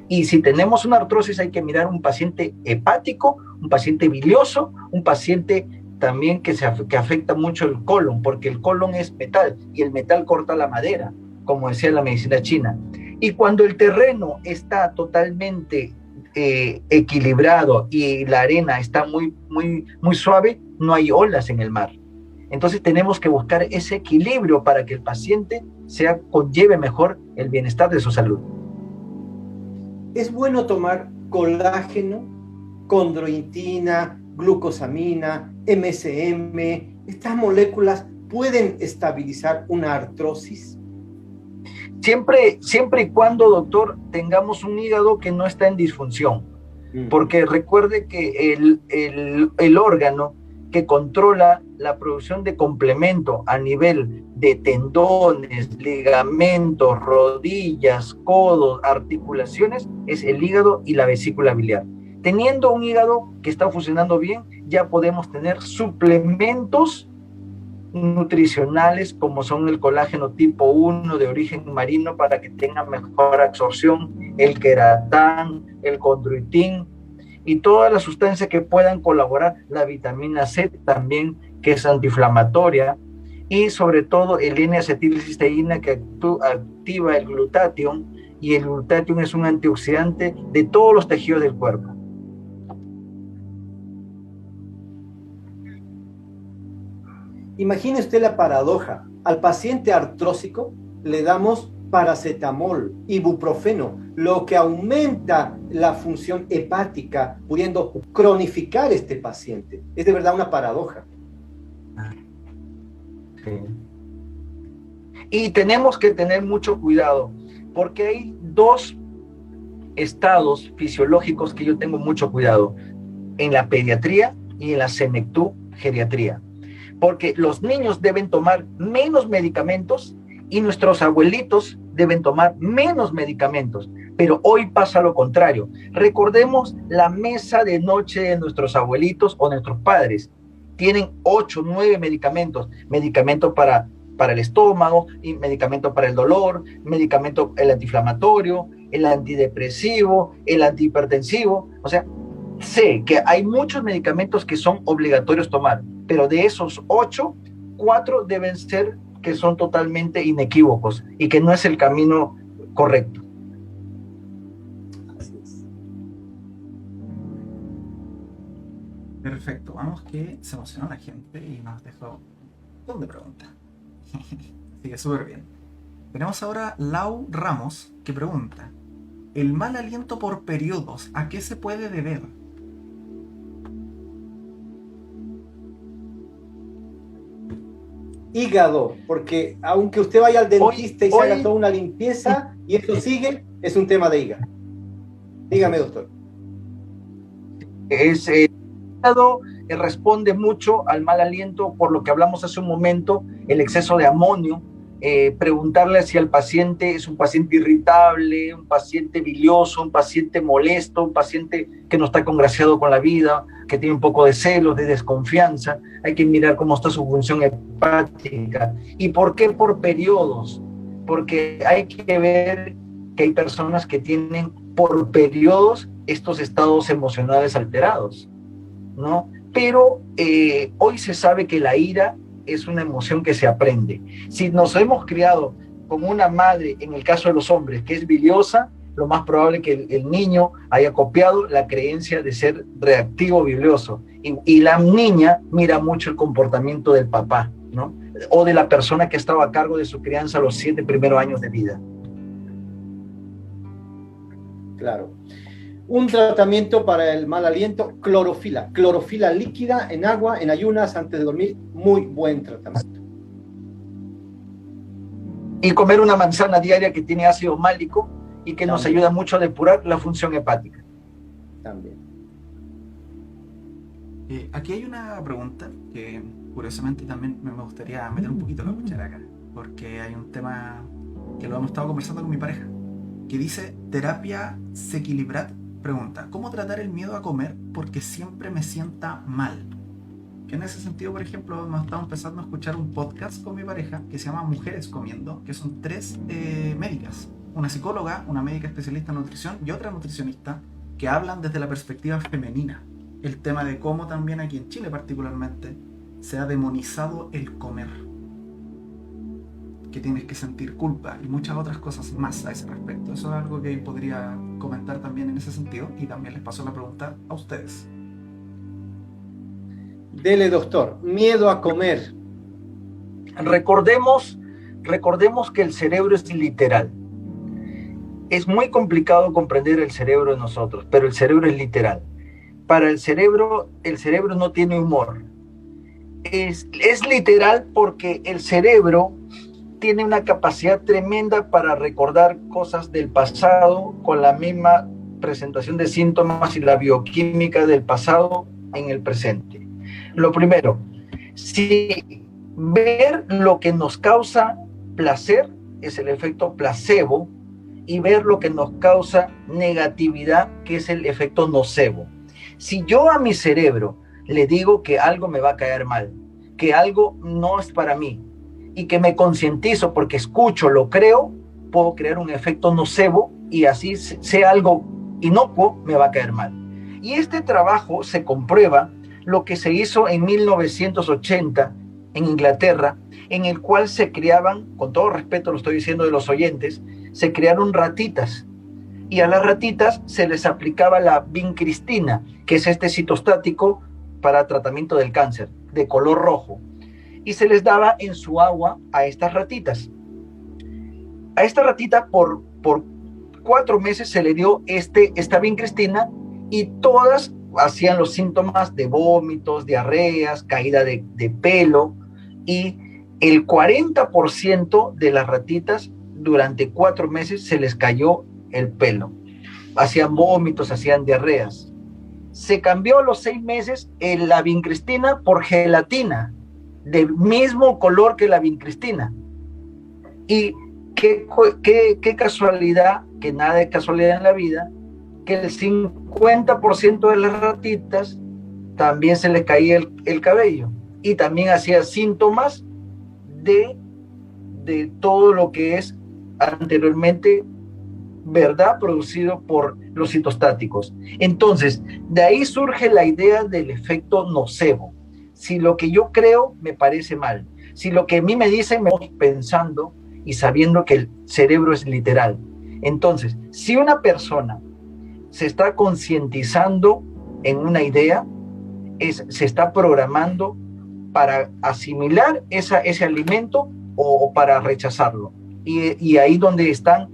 Y si tenemos una artrosis hay que mirar un paciente hepático, un paciente bilioso, un paciente también que afecta mucho el colon, porque el colon es metal y el metal corta la madera, como decía la medicina china. Y cuando el terreno está totalmente equilibrado y la arena está muy suave, no hay olas en el mar. Entonces tenemos que buscar ese equilibrio para que el paciente conlleve mejor el bienestar de su salud.
Es bueno tomar colágeno, condroitina, glucosamina, MSM. ¿Estas moléculas pueden estabilizar una artrosis?
Siempre y cuando, doctor, tengamos un hígado que no está en disfunción. Porque recuerde que el órgano que controla la producción de complemento a nivel de tendones, ligamentos, rodillas, codos, articulaciones, es el hígado y la vesícula biliar. Teniendo un hígado que está funcionando bien, ya podemos tener suplementos nutricionales como son el colágeno tipo 1 de origen marino para que tenga mejor absorción, el queratán, el condroitín y todas las sustancias que puedan colaborar, la vitamina C también, que es antiinflamatoria, y sobre todo el N-acetilcisteína que activa el glutatión, y el glutatión es un antioxidante de todos los tejidos del cuerpo.
Imagine usted la paradoja. Al paciente artrósico le damos paracetamol, ibuprofeno, lo que aumenta la función hepática, pudiendo cronificar este paciente. Es de verdad una paradoja.
Sí. Y tenemos que tener mucho cuidado, porque hay dos estados fisiológicos que yo tengo mucho cuidado, en la pediatría y en la senectú geriatría. Porque los niños deben tomar menos medicamentos y nuestros abuelitos deben tomar menos medicamentos. Pero hoy pasa lo contrario. Recordemos la mesa de noche de nuestros abuelitos o nuestros padres. Tienen 8, 9 medicamentos. Medicamento para el estómago, y medicamento para el dolor, medicamento el antiinflamatorio, el antidepresivo, el antihipertensivo. O sea, sé que hay muchos medicamentos que son obligatorios tomar, pero de esos 8, 4 deben ser que son totalmente inequívocos y que no es el camino correcto.
Así es.
Perfecto, vamos que se emocionó la gente y nos dejó un montón de preguntas. Así que súper bien. Tenemos ahora Lau Ramos que pregunta: ¿el mal aliento por periodos a qué se puede deber?
Hígado, porque aunque usted vaya al dentista y se haga toda una limpieza y eso sigue, es un tema de hígado. Dígame, doctor.
El hígado responde mucho al mal aliento por lo que hablamos hace un momento, el exceso de amonio, preguntarle si el paciente es un paciente irritable, un paciente bilioso, un paciente molesto, un paciente que no está congraciado con la vida, que tiene un poco de celos, de desconfianza. Hay que mirar cómo está su función hepática. ¿Y por qué por periodos? Porque hay que ver que hay personas que tienen por periodos estos estados emocionales alterados, ¿no? Pero hoy se sabe que la ira es una emoción que se aprende. Si nos hemos criado con una madre, en el caso de los hombres, que es biliosa, lo más probable es que el niño haya copiado la creencia de ser reactivo bilioso. Y la niña mira mucho el comportamiento del papá, ¿no? O de la persona que estaba a cargo de su crianza los 7 primeros años de vida.
Claro. Un tratamiento para el mal aliento, clorofila líquida en agua, en ayunas, antes de dormir, muy buen tratamiento.
Y comer una manzana diaria que tiene ácido málico y que nos ayuda mucho a depurar la función hepática.
También.
Aquí hay una pregunta que curiosamente también me gustaría meter un poquito la cuchara acá, porque hay un tema que lo hemos estado conversando con mi pareja, que dice: terapia Sequilibrat pregunta, ¿cómo tratar el miedo a comer porque siempre me sienta mal? Que en ese sentido, por ejemplo, hemos estado empezando a escuchar un podcast con mi pareja que se llama Mujeres Comiendo, que son 3 médicas, una psicóloga, una médica especialista en nutrición y otra nutricionista, que hablan desde la perspectiva femenina el tema de cómo también aquí en Chile particularmente se ha demonizado el comer, que tienes que sentir culpa y muchas otras cosas más a ese respecto. Eso es algo que podría comentar también en ese sentido, y también les paso la pregunta a ustedes.
Dele, doctor. Miedo a comer.
Recordemos que el cerebro es literal. Es muy complicado comprender el cerebro de nosotros, pero el cerebro es literal. Para el cerebro no tiene humor. Es literal porque el cerebro tiene una capacidad tremenda para recordar cosas del pasado con la misma presentación de síntomas y la bioquímica del pasado en el presente. Lo primero, si ver lo que nos causa placer es el efecto placebo, y ver lo que nos causa negatividad, que es el efecto nocebo. Si yo a mi cerebro le digo que algo me va a caer mal, que algo no es para mí, y que me concientizo porque escucho, lo creo, puedo crear un efecto nocebo, y así sea algo inocuo, me va a caer mal. Y este trabajo se comprueba lo que se hizo en 1980 en Inglaterra, en el cual se criaban, con todo respeto lo estoy diciendo de los oyentes, se crearon ratitas, y a las ratitas se les aplicaba la vincristina, que es este citostático para tratamiento del cáncer, de color rojo, y se les daba en su agua a estas ratitas. A esta ratita por 4 meses se le dio esta vincristina, y todas hacían los síntomas de vómitos, diarreas, caída de pelo, y el 40% de las ratitas durante 4 meses se les cayó el pelo. Hacían vómitos, hacían diarreas. Se cambió a los 6 meses la vincristina por gelatina, del mismo color que la vincristina. Y qué casualidad, que nada es casualidad en la vida, que el 50% de las ratitas también se les caía el cabello, y también hacía síntomas de todo lo que es anteriormente, ¿verdad?, producido por los citostáticos. Entonces, de ahí surge la idea del efecto nocebo. Si lo que yo creo me parece mal, si lo que a mí me dicen me estoy pensando y sabiendo que el cerebro es literal. Entonces, si una persona se está concientizando en una idea, se está programando para asimilar ese alimento o para rechazarlo. Y ahí donde están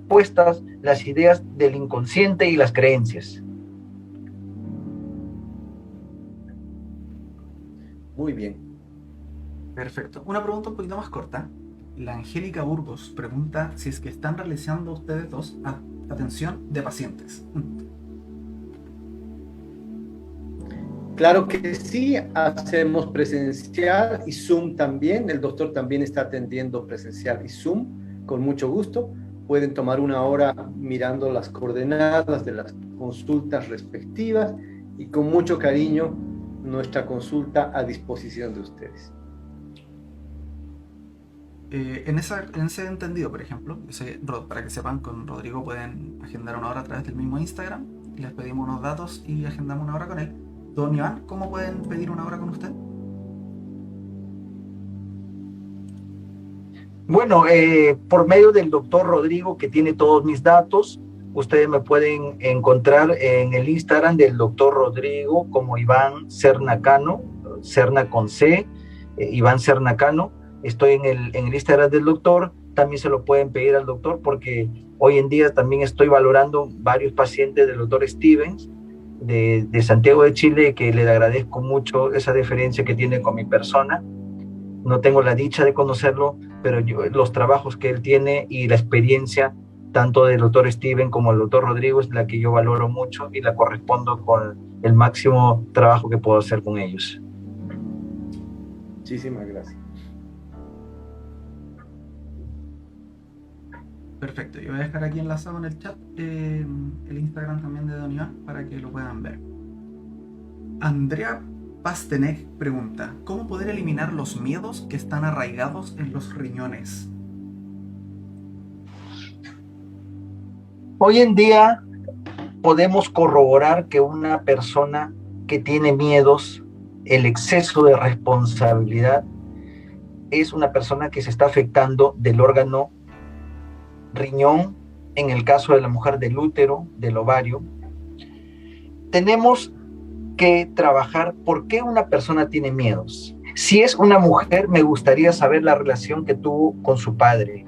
puestas las ideas del inconsciente y las creencias.
Muy bien.
Perfecto. Una pregunta un poquito más corta. La Angélica Burgos pregunta si es que están realizando ustedes dos atención de pacientes.
Claro que sí, hacemos presencial y Zoom también. El doctor también está atendiendo presencial y Zoom, con mucho gusto. Pueden tomar una hora mirando las coordenadas de las consultas respectivas y con mucho cariño nuestra consulta a disposición de ustedes.
En ese entendido, por ejemplo, para que sepan, con Rodrigo pueden agendar una hora a través del mismo Instagram. Les pedimos unos datos y agendamos una hora con él. Don Iván, ¿cómo pueden pedir una hora con usted?
Bueno, por medio del doctor Rodrigo, que tiene todos mis datos, ustedes me pueden encontrar en el Instagram del doctor Rodrigo como Iván Cernacano, Cerna con C, Iván Cernacano. Estoy en el Instagram del doctor. También se lo pueden pedir al doctor porque hoy en día también estoy valorando varios pacientes del doctor Stevens de Santiago de Chile, que le agradezco mucho esa deferencia que tiene con mi persona. No tengo la dicha de conocerlo, pero los trabajos que él tiene y la experiencia tanto del doctor Steven como del doctor Rodrigo es la que yo valoro mucho y la correspondo con el máximo trabajo que puedo hacer con ellos.
Muchísimas gracias.
Perfecto, yo voy a dejar aquí enlazado en el chat el Instagram también de Don Iván para que lo puedan ver. Andrea Pastenek pregunta: ¿cómo poder eliminar los miedos que están arraigados en los riñones?
Hoy en día podemos corroborar que una persona que tiene miedos, el exceso de responsabilidad, es una persona que se está afectando del órgano riñón, en el caso de la mujer del útero, del ovario. Tenemos que trabajar por qué una persona tiene miedos. Si es una mujer, me gustaría saber la relación que tuvo con su padre,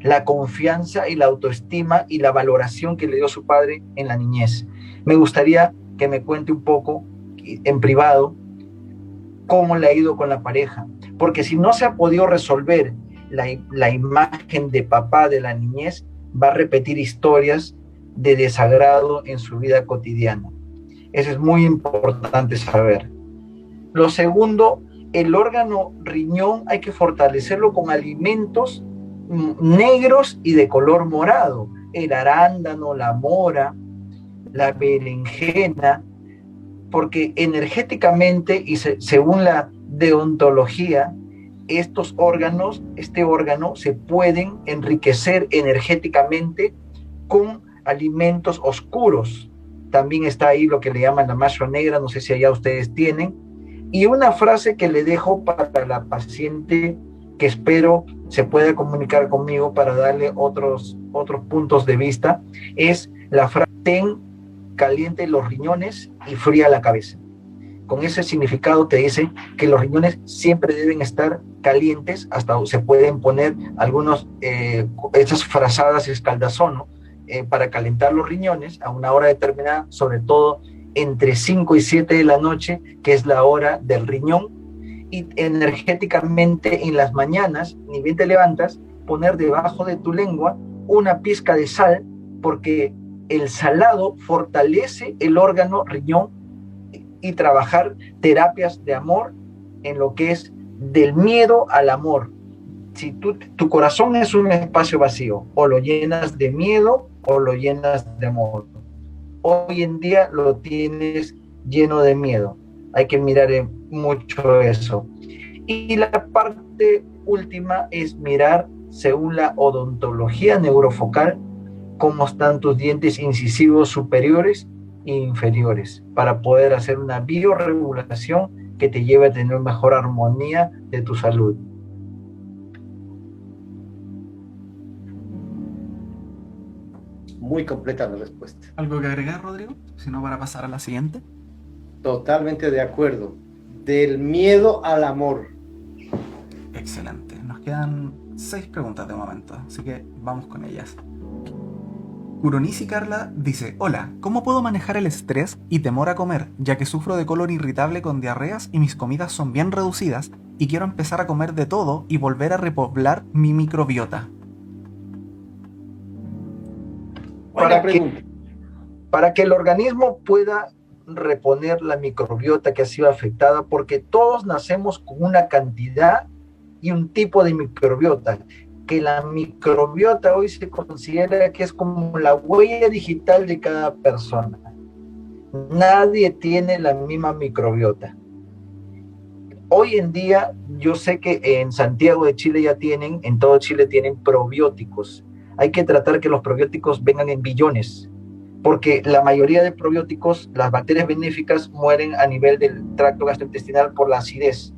la confianza y la autoestima y la valoración que le dio su padre en la niñez. Me gustaría que me cuente un poco en privado cómo le ha ido con la pareja, porque si no se ha podido resolver la imagen de papá de la niñez, va a repetir historias de desagrado en su vida cotidiana. Eso es muy importante saber. Lo segundo, el órgano riñón hay que fortalecerlo con alimentos negros y de color morado. El arándano, la mora, la berenjena, porque energéticamente y según la deontología, este órgano se pueden enriquecer energéticamente con alimentos oscuros. También está ahí lo que le llaman la masha negra, no sé si allá ustedes tienen. Y una frase que le dejo para la paciente, que espero se pueda comunicar conmigo para darle otros puntos de vista, es la frase: ten caliente los riñones y fría la cabeza. Con ese significado te dice que los riñones siempre deben estar calientes, hasta se pueden poner esas frazadas escaldazono para calentar los riñones a una hora determinada, sobre todo entre 5 y 7 de la noche, que es la hora del riñón. Y energéticamente en las mañanas, ni bien te levantas, poner debajo de tu lengua una pizca de sal, porque el salado fortalece el órgano riñón, y trabajar terapias de amor en lo que es del miedo al amor. Si tu corazón es un espacio vacío, o lo llenas de miedo o lo llenas de amor. Hoy en día lo tienes lleno de miedo. Hay que mirar mucho eso. Y la parte última es mirar, según la odontología neurofocal, cómo están tus dientes incisivos superiores e inferiores, para poder hacer una biorregulación que te lleve a tener mejor armonía de tu salud.
Muy completa la respuesta.
¿Algo que agregar, Rodrigo? Si no, para pasar a la siguiente.
Totalmente de acuerdo. Del miedo al amor.
Excelente. Nos quedan 6 preguntas de momento, así que vamos con ellas. Kuronisi Carla dice: hola, ¿cómo puedo manejar el estrés y temor a comer, ya que sufro de colon irritable con diarreas y mis comidas son bien reducidas y quiero empezar a comer de todo y volver a repoblar mi microbiota?
Para que el organismo pueda reponer la microbiota que ha sido afectada, porque todos nacemos con una cantidad y un tipo de microbiota, que la microbiota hoy se considera que es como la huella digital de cada persona. Nadie tiene la misma microbiota. Hoy en día, yo sé que en Santiago de Chile ya tienen, en todo Chile tienen probióticos. Hay que tratar que los probióticos vengan en billones, porque la mayoría de probióticos, las bacterias benéficas, mueren a nivel del tracto gastrointestinal por la acidez.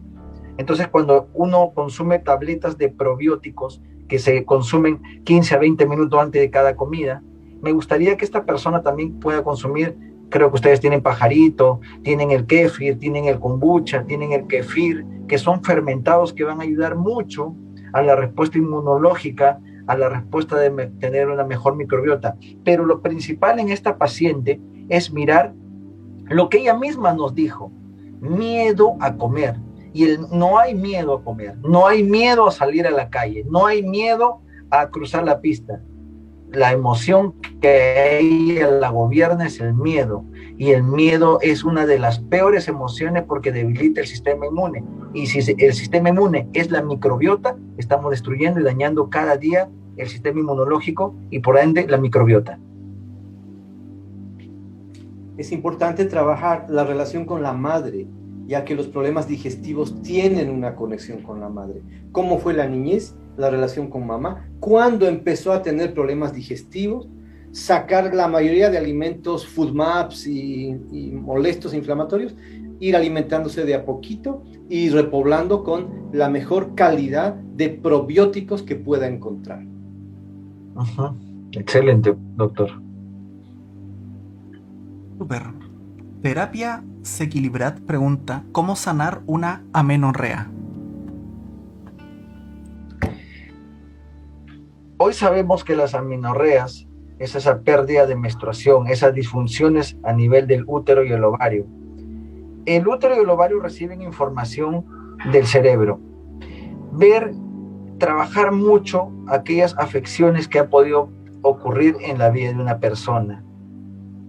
Entonces, cuando uno consume tabletas de probióticos que se consumen 15 a 20 minutos antes de cada comida, me gustaría que esta persona también pueda consumir, creo que ustedes tienen pajarito, tienen el kéfir, tienen el kombucha, tienen el kefir, que son fermentados que van a ayudar mucho a la respuesta inmunológica, a la respuesta de tener una mejor microbiota. Pero lo principal en esta paciente es mirar lo que ella misma nos dijo: miedo a comer. Y no hay miedo a comer, no hay miedo a salir a la calle, no hay miedo a cruzar la pista. La emoción que ella la gobierna es el miedo, y el miedo es una de las peores emociones porque debilita el sistema inmune. Y si el sistema inmune es la microbiota, estamos destruyendo y dañando cada día el sistema inmunológico y por ende la microbiota.
Es importante trabajar la relación con la madre, ya que los problemas digestivos tienen una conexión con la madre. ¿Cómo fue la niñez? La relación con mamá. ¿Cuándo empezó a tener problemas digestivos? Sacar la mayoría de alimentos, FODMAPs y molestos inflamatorios, ir alimentándose de a poquito y repoblando con la mejor calidad de probióticos que pueda encontrar.
Excelente, doctor.
Súper. Terapia Sequilibrat pregunta: ¿cómo sanar una amenorrea?
Hoy sabemos que las amenorreas es esa pérdida de menstruación, esas disfunciones a nivel del útero y el ovario. El útero y el ovario reciben información del cerebro. Trabajar mucho aquellas afecciones que han podido ocurrir en la vida de una persona,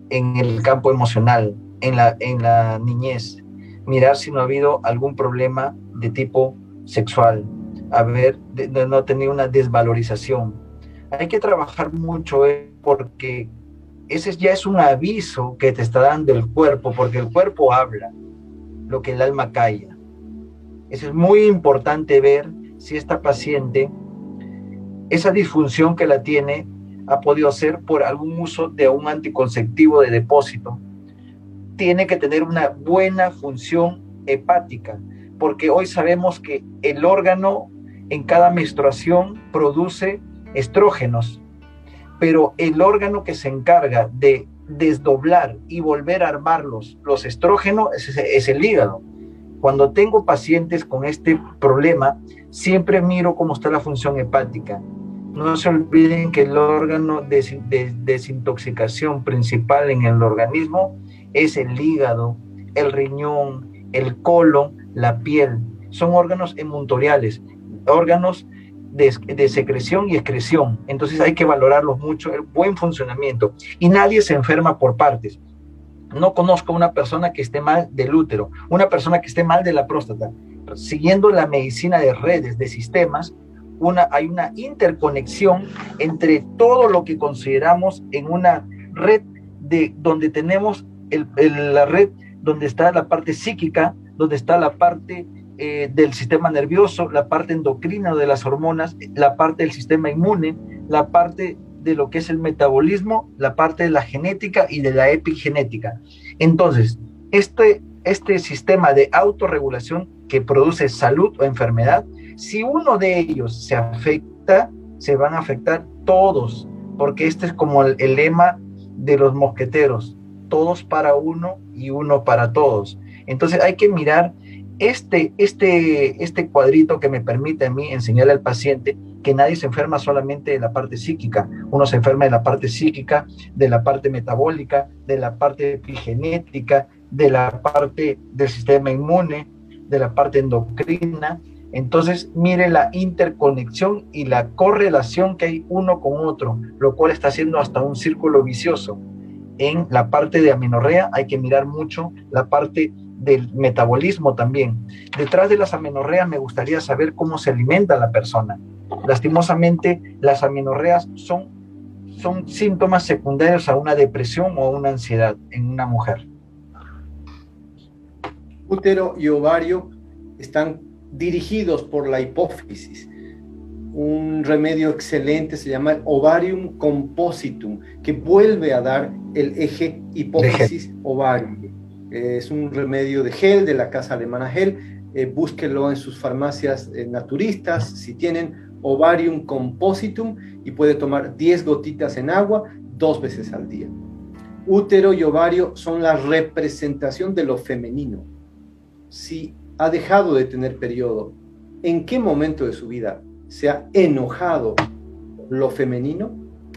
en el campo emocional, en la niñez. Mirar si no ha habido algún problema de tipo sexual, de no tener una desvalorización. Hay que trabajar mucho porque ese ya es un aviso que te está dando el cuerpo, porque el cuerpo habla lo que el alma calla. Eso es muy importante, ver si esta paciente, esa disfunción que la tiene, ha podido ser por algún uso de un anticonceptivo de depósito. Tiene que tener una buena función hepática, porque hoy sabemos que el órgano en cada menstruación produce estrógenos, pero el órgano que se encarga de desdoblar y volver a armar los estrógenos es el hígado. Cuando tengo pacientes con este problema, siempre miro cómo está la función hepática. No se olviden que el órgano de desintoxicación principal en el organismo es el hígado, el riñón, el colon, la piel. Son órganos emuntoriales, órganos de secreción y excreción. Entonces hay que valorarlos mucho, el buen funcionamiento. Y nadie se enferma por partes. No conozco una persona que esté mal del útero, una persona que esté mal de la próstata. Siguiendo la medicina de redes, de sistemas, hay una interconexión entre todo lo que consideramos en una red donde tenemos la red donde está la parte psíquica, donde está la parte del sistema nervioso, la parte endocrina de las hormonas, la parte del sistema inmune, la parte de lo que es el metabolismo, la parte de la genética y de la epigenética. Entonces, este sistema de autorregulación que produce salud o enfermedad, si uno de ellos se afecta, se van a afectar todos, porque este es como el lema de los mosqueteros: todos para uno y uno para todos. Entonces hay que mirar este cuadrito que me permite a mí enseñarle al paciente que nadie se enferma solamente de la parte psíquica. Uno se enferma de la parte psíquica, de la parte metabólica, de la parte epigenética, de la parte del sistema inmune, de la parte endocrina. Entonces, mire la interconexión y la correlación que hay uno con otro, lo cual está haciendo hasta un círculo vicioso. en la parte de amenorrea, hay que mirar mucho la parte del metabolismo también. Detrás de las amenorreas me gustaría saber cómo se alimenta la persona. Lastimosamente, las amenorreas son síntomas secundarios a una depresión o a una ansiedad en una mujer.
Útero y ovario están dirigidos por la hipófisis. Un remedio excelente se llama Ovarium Compositum, que vuelve a dar el eje hipófisis-ovario. Es un remedio de gel de la casa alemana Gel. Búsquenlo en sus farmacias naturistas si tienen Ovarium Compositum, y puede tomar 10 gotitas en agua 2 veces al día. Útero y ovario son la representación de lo femenino. Si ha dejado de tener periodo, ¿en qué momento de su vida se ha enojado lo femenino?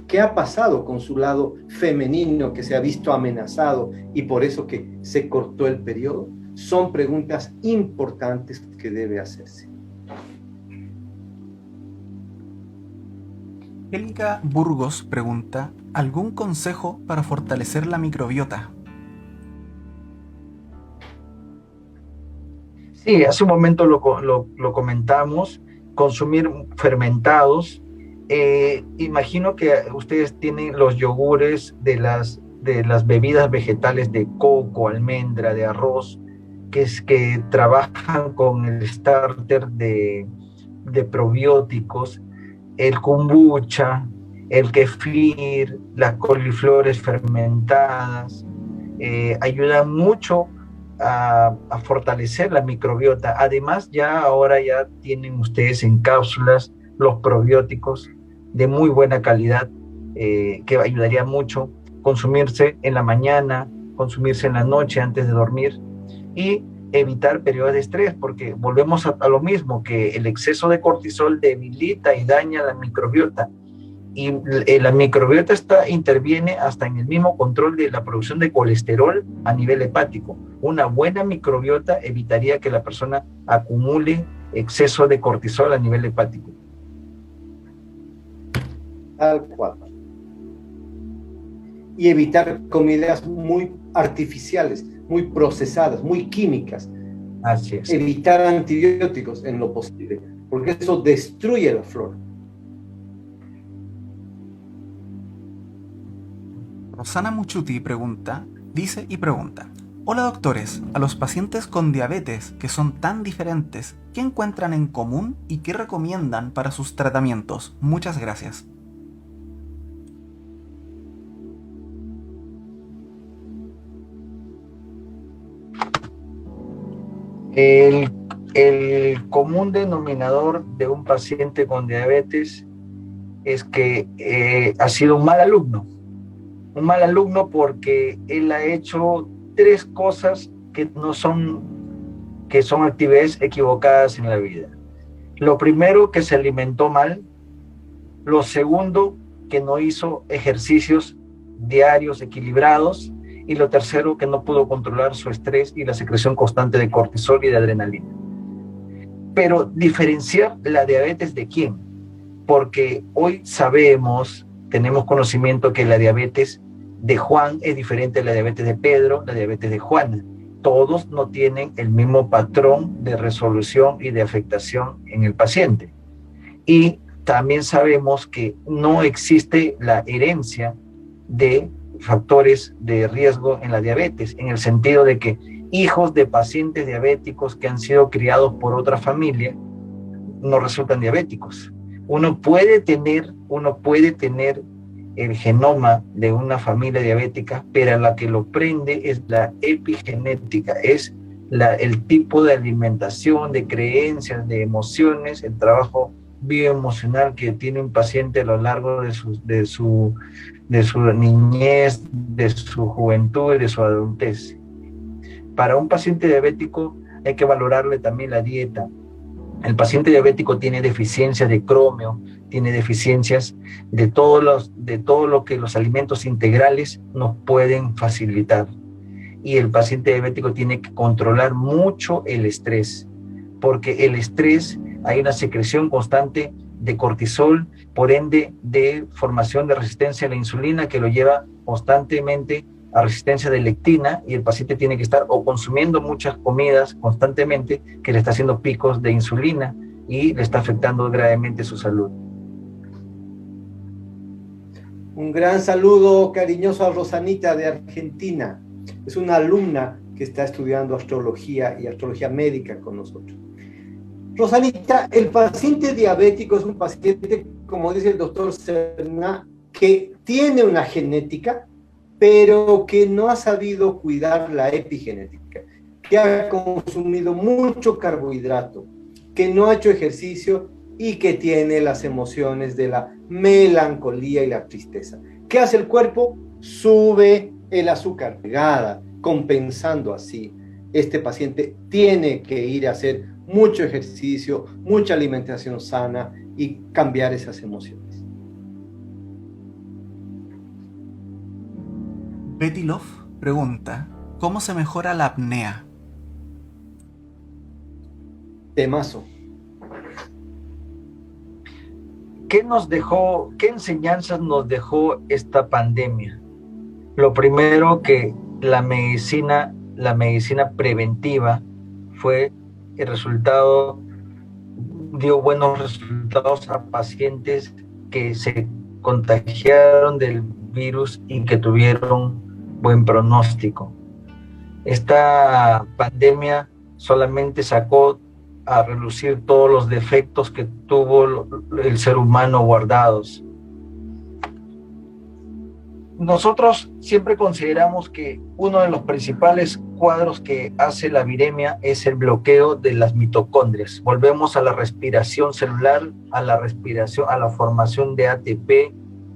¿Qué ha pasado con su lado femenino que se ha visto amenazado y por eso que se cortó el periodo? Son preguntas importantes que debe hacerse.
Angélica Burgos pregunta, ¿algún consejo para fortalecer la microbiota?
Sí, hace un momento lo comentamos, consumir fermentados. Imagino que ustedes tienen los yogures de las bebidas vegetales de coco, almendra, de arroz, que trabajan con el starter de probióticos, el kombucha, el kefir, las coliflores fermentadas, ayudan mucho a fortalecer la microbiota. Además, ahora ya tienen ustedes en cápsulas los probióticos de muy buena calidad, que ayudaría mucho consumirse en la mañana, consumirse en la noche antes de dormir, y evitar periodos de estrés, porque volvemos a lo mismo, que el exceso de cortisol debilita y daña la microbiota, y la microbiota interviene hasta en el mismo control de la producción de colesterol a nivel hepático. Una buena microbiota evitaría que la persona acumule exceso de cortisol a nivel hepático.
Tal cual. Y evitar comidas muy artificiales, muy procesadas, muy químicas.
Así es.
Evitar antibióticos en lo posible, porque eso destruye la flora.
Rosana Muchuti dice: hola doctores, a los pacientes con diabetes que son tan diferentes, ¿qué encuentran en común y qué recomiendan para sus tratamientos? Muchas gracias.
El común denominador de un paciente con diabetes es que ha sido un mal alumno. Un mal alumno porque él ha hecho 3 cosas que son actividades equivocadas en la vida. Lo primero, que se alimentó mal. Lo segundo, que no hizo ejercicios diarios equilibrados. Y lo tercero, que no pudo controlar su estrés y la secreción constante de cortisol y de adrenalina. Pero diferenciar la diabetes de quién, porque hoy tenemos conocimiento que la diabetes de Juan es diferente a la diabetes de Pedro, la diabetes de Juana. Todos no tienen el mismo patrón de resolución y de afectación en el paciente. Y también sabemos que no existe la herencia de factores de riesgo en la diabetes, en el sentido de que hijos de pacientes diabéticos que han sido criados por otra familia no resultan diabéticos. Uno puede tener el genoma de una familia diabética, pero la que lo prende es la epigenética, es el tipo de alimentación, de creencias, de emociones, el trabajo bioemocional que tiene un paciente a lo largo de su niñez, de su juventud y de su adultez. Para un paciente diabético hay que valorarle también la dieta. El paciente diabético tiene deficiencias de cromio, tiene deficiencias de todo lo que los alimentos integrales nos pueden facilitar. Y el paciente diabético tiene que controlar mucho el estrés, porque el estrés, hay una secreción constante de cortisol, por ende de formación de resistencia a la insulina, que lo lleva constantemente a resistencia de lectina y el paciente tiene que estar o consumiendo muchas comidas constantemente que le está haciendo picos de insulina y le está afectando gravemente su salud.
Un gran saludo cariñoso a Rosanita de Argentina. Es una alumna que está estudiando astrología y astrología médica con nosotros. Rosanita, el paciente diabético es un paciente, como dice el doctor Serna, que tiene una genética, pero que no ha sabido cuidar la epigenética, que ha consumido mucho carbohidrato, que no ha hecho ejercicio y que tiene las emociones de la melancolía y la tristeza. ¿Qué hace el cuerpo? Sube el azúcar pegada, compensando así. Este paciente tiene que ir a hacer mucho ejercicio, mucha alimentación sana y cambiar esas emociones.
Betty Love pregunta, ¿cómo se mejora la apnea?
Temazo.
¿Qué enseñanzas nos dejó esta pandemia? Lo primero, que la medicina preventiva fue el resultado, dio buenos resultados a pacientes que se contagiaron del virus y que tuvieron buen pronóstico. Esta pandemia solamente sacó a relucir todos los defectos que tuvo el ser humano guardados. Nosotros siempre consideramos que uno de los principales cuadros que hace la viremia es el bloqueo de las mitocondrias. Volvemos a la respiración celular, a la formación de ATP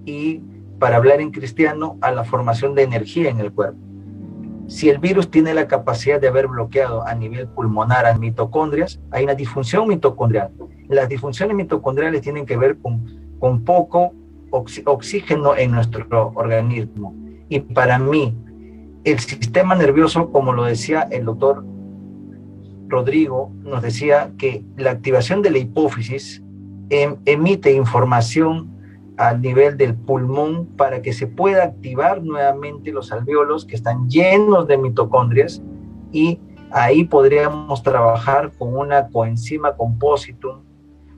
y, para hablar en cristiano, a la formación de energía en el cuerpo. Si el virus tiene la capacidad de haber bloqueado a nivel pulmonar a mitocondrias, hay una disfunción mitocondrial. Las disfunciones mitocondriales tienen que ver con poco oxígeno en nuestro organismo. Y para mí, el sistema nervioso, como lo decía el doctor Rodrigo, nos decía que la activación de la hipófisis emite información al nivel del pulmón para que se pueda activar nuevamente los alvéolos que están llenos de mitocondrias, y ahí podríamos trabajar con una coenzima compositum,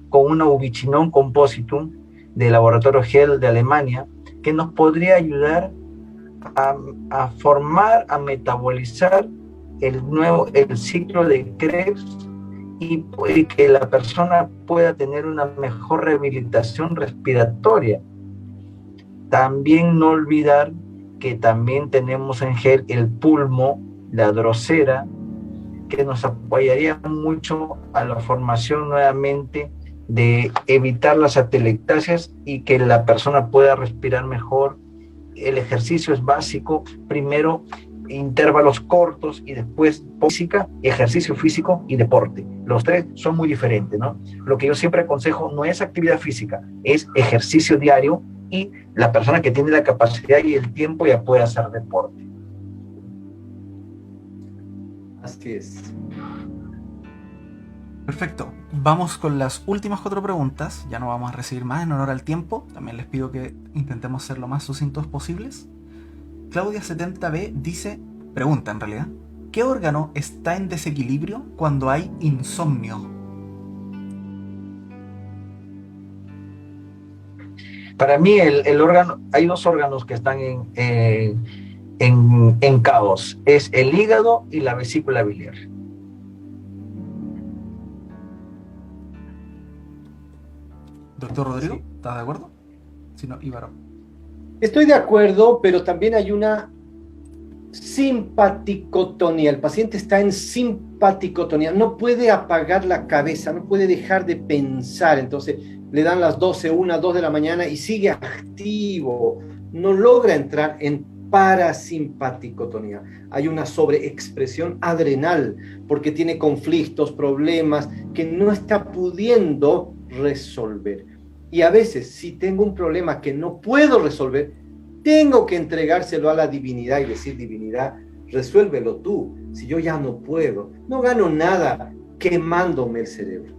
con una ubiquinón compositum del laboratorio Hell de Alemania, que nos podría ayudar a formar, a metabolizar el ciclo de Krebs y que la persona pueda tener una mejor rehabilitación respiratoria. También no olvidar que también tenemos en gel el pulmo, la drosera, que nos apoyaría mucho a la formación nuevamente de evitar las atelectasias y que la persona pueda respirar mejor. El ejercicio es básico, primero intervalos cortos y después ejercicio físico y deporte. Los tres son muy diferentes, ¿no? Lo que yo siempre aconsejo no es actividad física, es ejercicio diario, y la persona que tiene la capacidad y el tiempo ya puede hacer deporte.
Así es.
Perfecto. Vamos con las últimas 4 preguntas. Ya no vamos a recibir más en honor al tiempo. También les pido que intentemos ser lo más sucintos posibles. Claudia 70B pregunta en realidad, ¿qué órgano está en desequilibrio cuando hay insomnio?
Para mí el órgano, hay 2 órganos que están en caos, es el hígado y la vesícula biliar.
Doctor Rodrigo,
Sí.
¿estás de acuerdo? Si no, Íbaro.
Estoy de acuerdo, pero también hay una simpaticotonía. El paciente está en simpaticotonía, no puede apagar la cabeza, no puede dejar de pensar. Entonces le dan las 12, 1, 2 de la mañana y sigue activo, no logra entrar en parasimpaticotonía. Hay una sobreexpresión adrenal porque tiene conflictos, problemas que no está pudiendo resolver. Y a veces, si tengo un problema que no puedo resolver, tengo que entregárselo a la divinidad y decir: divinidad, resuélvelo tú. Si yo ya no puedo, no gano nada quemándome el cerebro.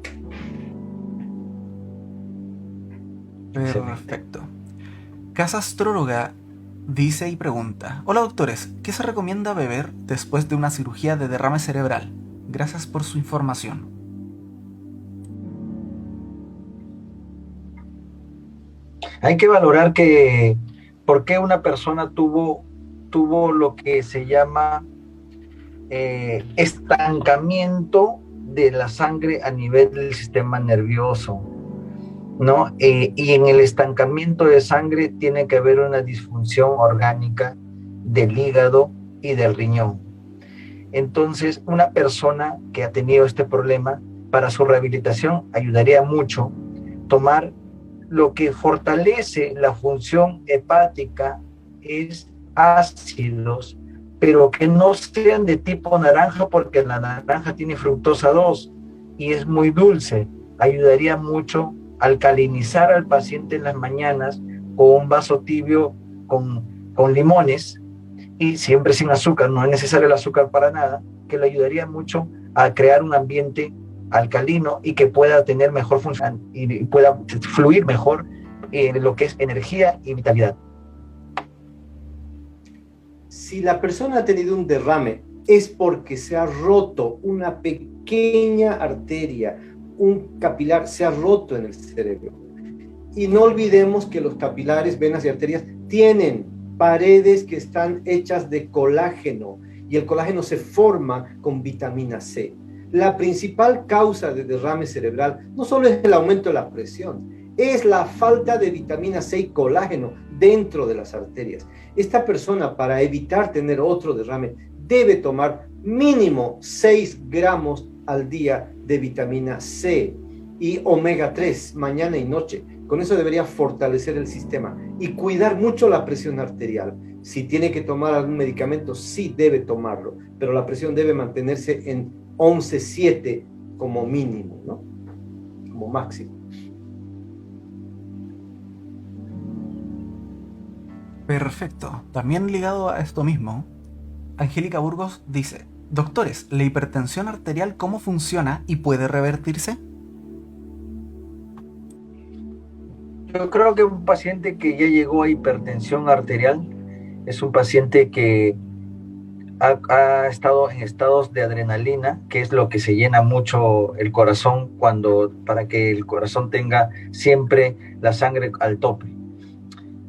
Perfecto. Casa Astróloga dice y pregunta: hola doctores, ¿qué se recomienda beber después de una cirugía de derrame cerebral? Gracias por su información.
Hay que valorar que por qué una persona tuvo lo que se llama estancamiento de la sangre a nivel del sistema nervioso, ¿no? Y en el estancamiento de sangre tiene que haber una disfunción orgánica del hígado y del riñón. Entonces, una persona que ha tenido este problema, para su rehabilitación ayudaría mucho tomar lo que fortalece la función hepática, es ácidos, pero que no sean de tipo naranja, porque la naranja tiene fructosa 2 y es muy dulce. Ayudaría mucho alcalinizar al paciente en las mañanas con un vaso tibio con limones, y siempre sin azúcar, no es necesario el azúcar para nada, que le ayudaría mucho a crear un ambiente alcalino y que pueda tener mejor función y pueda fluir mejor lo que es energía y vitalidad.
Si la persona ha tenido un derrame, es porque se ha roto una pequeña arteria, un capilar se ha roto en el cerebro. Y no olvidemos que los capilares, venas y arterias tienen paredes que están hechas de colágeno, y el colágeno se forma con vitamina C. La principal causa de derrame cerebral no solo es el aumento de la presión, es la falta de vitamina C y colágeno dentro de las arterias. Esta persona, para evitar tener otro derrame, debe tomar mínimo 6 gramos al día de vitamina C y omega 3 mañana y noche. Con eso debería fortalecer el sistema y cuidar mucho la presión arterial. Si tiene que tomar algún medicamento, sí debe tomarlo, pero la presión debe mantenerse en 11,7 como mínimo, ¿no? Como máximo.
Perfecto. También ligado a esto mismo, Angélica Burgos dice: doctores, ¿la hipertensión arterial cómo funciona y puede revertirse?
Yo creo que un paciente que ya llegó a hipertensión arterial es un paciente que ha estado en estados de adrenalina, que es lo que se llena mucho el corazón para que el corazón tenga siempre la sangre al tope.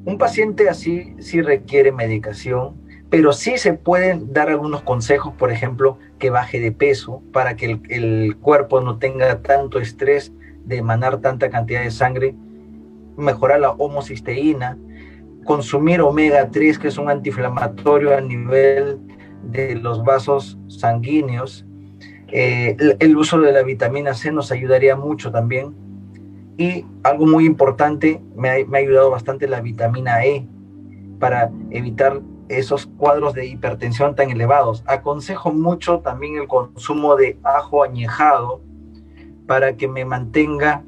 Un paciente así sí requiere medicación, pero sí se pueden dar algunos consejos, por ejemplo, que baje de peso para que el cuerpo no tenga tanto estrés de emanar tanta cantidad de sangre, mejorar la homocisteína, consumir omega 3, que es un antiinflamatorio a nivel de los vasos sanguíneos. El uso de la vitamina C nos ayudaría mucho también. Y algo muy importante, me ha ayudado bastante la vitamina E para evitar esos cuadros de hipertensión tan elevados. Aconsejo mucho también el consumo de ajo añejado para que me mantenga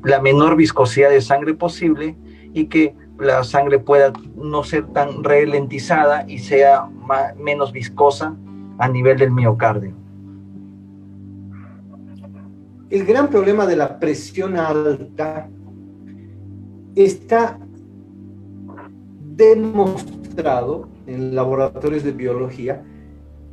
la menor viscosidad de sangre posible y que la sangre pueda no ser tan ralentizada y sea menos viscosa a nivel del miocardio.
El gran problema de la presión alta está demostrado en laboratorios de biología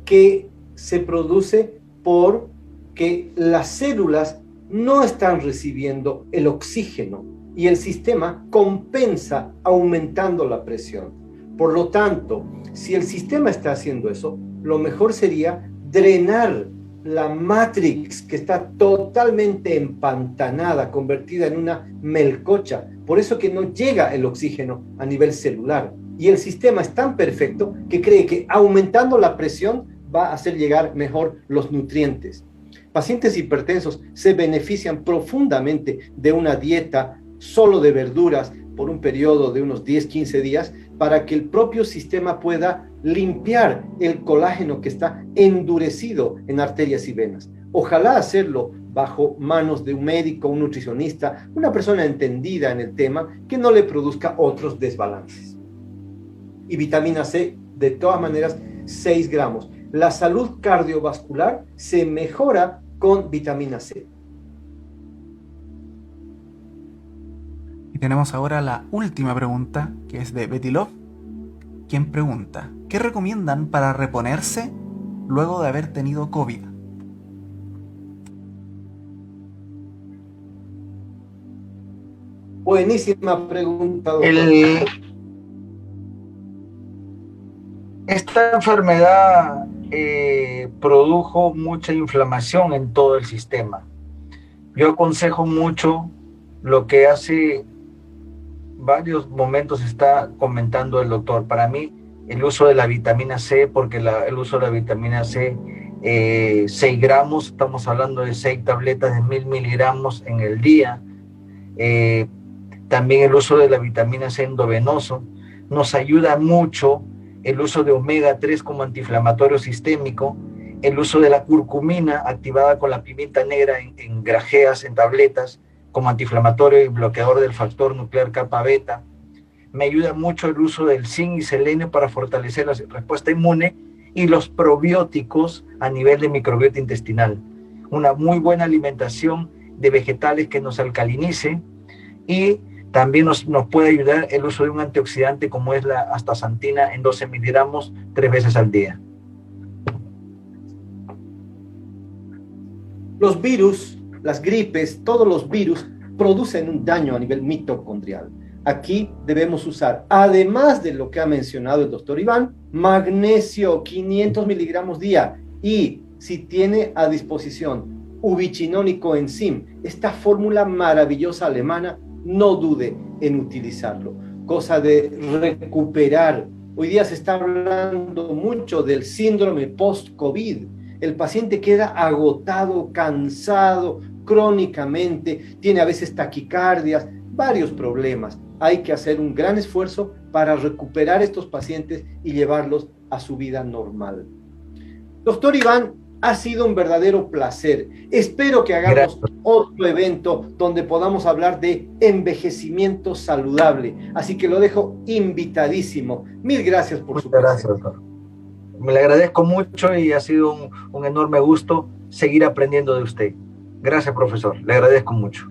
que se produce porque las células no están recibiendo el oxígeno y el sistema compensa aumentando la presión. Por lo tanto, si el sistema está haciendo eso, lo mejor sería drenar la matrix, que está totalmente empantanada, convertida en una melcocha. Por eso que no llega el oxígeno a nivel celular. Y el sistema es tan perfecto que cree que aumentando la presión va a hacer llegar mejor los nutrientes. Pacientes hipertensos se benefician profundamente de una dieta solo de verduras por un periodo de unos 10-15 días para que el propio sistema pueda limpiar el colágeno que está endurecido en arterias y venas. Ojalá hacerlo bajo manos de un médico, un nutricionista, una persona entendida en el tema que no le produzca otros desbalances. Y vitamina C, de todas maneras, 6 gramos. La salud cardiovascular se mejora con vitamina C.
Y tenemos ahora la última pregunta, que es de Betty Love, quien pregunta: ¿qué recomiendan para reponerse luego de haber tenido COVID?
Buenísima pregunta, doctor.
Esta enfermedad produjo mucha inflamación en todo el sistema. Yo aconsejo mucho lo que hace varios momentos está comentando el doctor. Para mí, el uso de la vitamina C, porque el uso de la vitamina C, 6 gramos, estamos hablando de 6 tabletas de 1000 miligramos en el día. También el uso de la vitamina C endovenoso nos ayuda mucho. El uso de omega 3 como antiinflamatorio sistémico, el uso de la curcumina activada con la pimienta negra en grajeas, en tabletas, como antiinflamatorio y bloqueador del factor nuclear kappa beta. Me ayuda mucho el uso del zinc y selenio para fortalecer la respuesta inmune y los probióticos a nivel de microbiota intestinal. Una muy buena alimentación de vegetales que nos alcalinice, y también nos puede ayudar el uso de un antioxidante como es la astaxantina en 12 miligramos 3 veces al día.
Los virus, las gripes, todos los virus producen un daño a nivel mitocondrial. Aquí debemos usar, además de lo que ha mencionado el doctor Iván, magnesio, 500 miligramos día, y si tiene a disposición ubiquinol y coenzim, esta fórmula maravillosa alemana, no dude en utilizarlo. Cosa de recuperar. Hoy día se está hablando mucho del síndrome post-COVID. El paciente queda agotado, cansado, crónicamente, tiene a veces taquicardias, varios problemas. Hay que hacer un gran esfuerzo para recuperar estos pacientes y llevarlos a su vida normal. Doctor Iván, ha sido un verdadero placer. Espero que hagamos otro evento donde podamos hablar de envejecimiento saludable. Así que lo dejo invitadísimo. Mil gracias por su presencia.
Muchas gracias, doctor. Me le agradezco mucho y ha sido un enorme gusto seguir aprendiendo de usted. Gracias, profesor. Le agradezco mucho.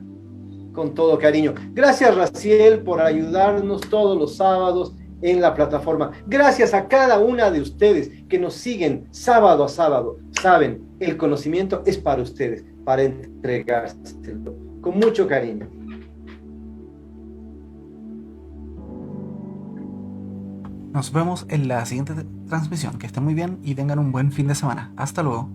Con todo cariño. Gracias, Raciel, por ayudarnos todos los sábados en la plataforma. Gracias a cada una de ustedes que nos siguen sábado a sábado. Saben, el conocimiento es para ustedes, para entregárselo con mucho cariño.
Nos vemos en la siguiente transmisión. Que estén muy bien y tengan un buen fin de semana. Hasta luego.